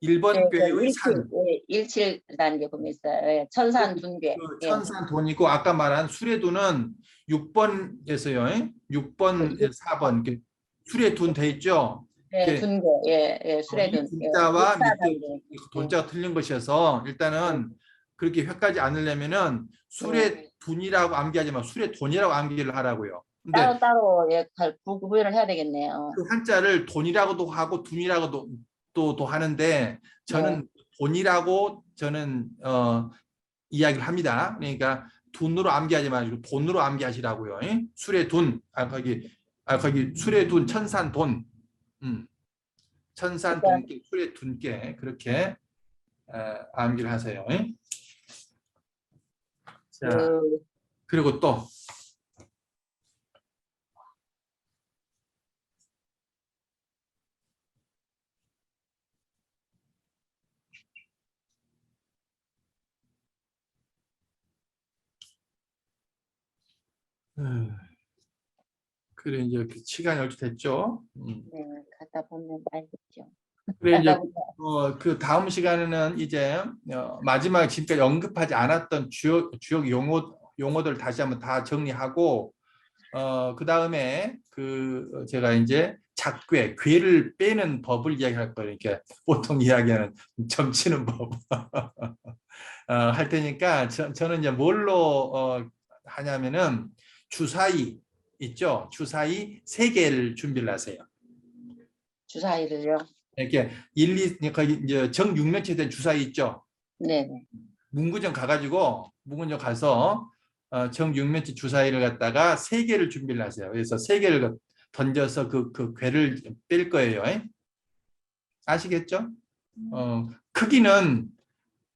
네, 1번 저 꾀의 일칠, 산, 예, 일칠이라는 게 보면 있어요. 예, 천산 둔괴. 예, 천산돈이고 아까 말한 수레돈은 6번에서요. 6번, 그, 4번 수레돈 돼 있죠? 예, 이렇게 둔괴. 예, 예, 이 수레둔. 예, 분자와 일사 밑에 단계. 예, 돈자가 틀린 것이어서 예, 일단은 그렇게 획하지 않으려면은 예. 수레둔이라고 암기하지 마 수레돈이라고 암기를 하라고요. 근데 따로 예, 구분을 해야 되겠네요. 그 한자를 돈이라고도 하고 둔이라고도 또 하는데 네, 저는 돈이라고 저는 이야기를 합니다. 그러니까 돈으로 암기하지 마시고 돈으로 암기하시라고요. 술의 돈, 거기 술의 돈, 천산 돈, 천산 일단 돈께, 술의 돈께 그렇게 암기를 하세요. 자, 그 그리고 또 그래 이제 그 시간이 얼추 됐죠. 네, 가다 보면 알겠죠. 그래 이제 가다 보면 그 다음 시간에는 이제 마지막에 지금까지 언급하지 않았던 주요 용어들 다시 한번 다 정리하고 그 다음에 그 제가 이제 작괴, 괴를 빼는 법을 이야기할 거예요. 이렇게 보통 이야기하는 점치는 법 할 테니까 저는 이제 뭘로 하냐면은 주사위 있죠. 주사위 3개를 준비를 하세요. 주사위를요. 이렇게 1, 2, 그러니까 이제 정육면체 된 주사위 있죠. 네, 네. 문구점 문구점 가서 정육면체 주사위를 갖다가 3개를 준비를 하세요. 그래서 3개를 던져서 그 괴를 뺄 거예요. 아시겠죠? 크기는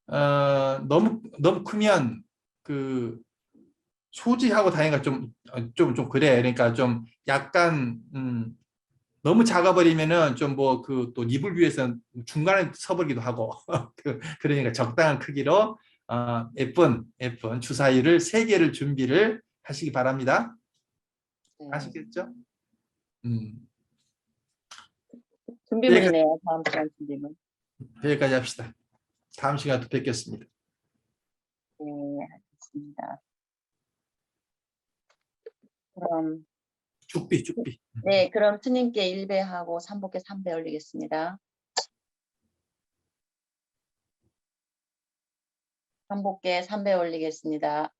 너무 크면 그 소지하고 다니기가 좀 그래. 그러니까 좀 약간 너무 작아버리면은 좀 뭐 그 또 입을 위해서 중간에 서버리기도 하고 그러니까 적당한 크기로 예쁜 주사위를 3개를 준비를 하시기 바랍니다. 네. 아시겠죠? 준비물이네요. 다음 시간 준비물. 여기까지 합시다. 다음 시간에 또 뵙겠습니다. 네, 알겠습니다. 그럼 죽비. 네, 그럼 스님께 1배하고 삼복께 3배 올리겠습니다. 삼복께 3배 올리겠습니다.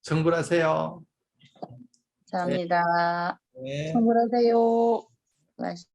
정불하세요. 감사합니다. 네. 선물하세요.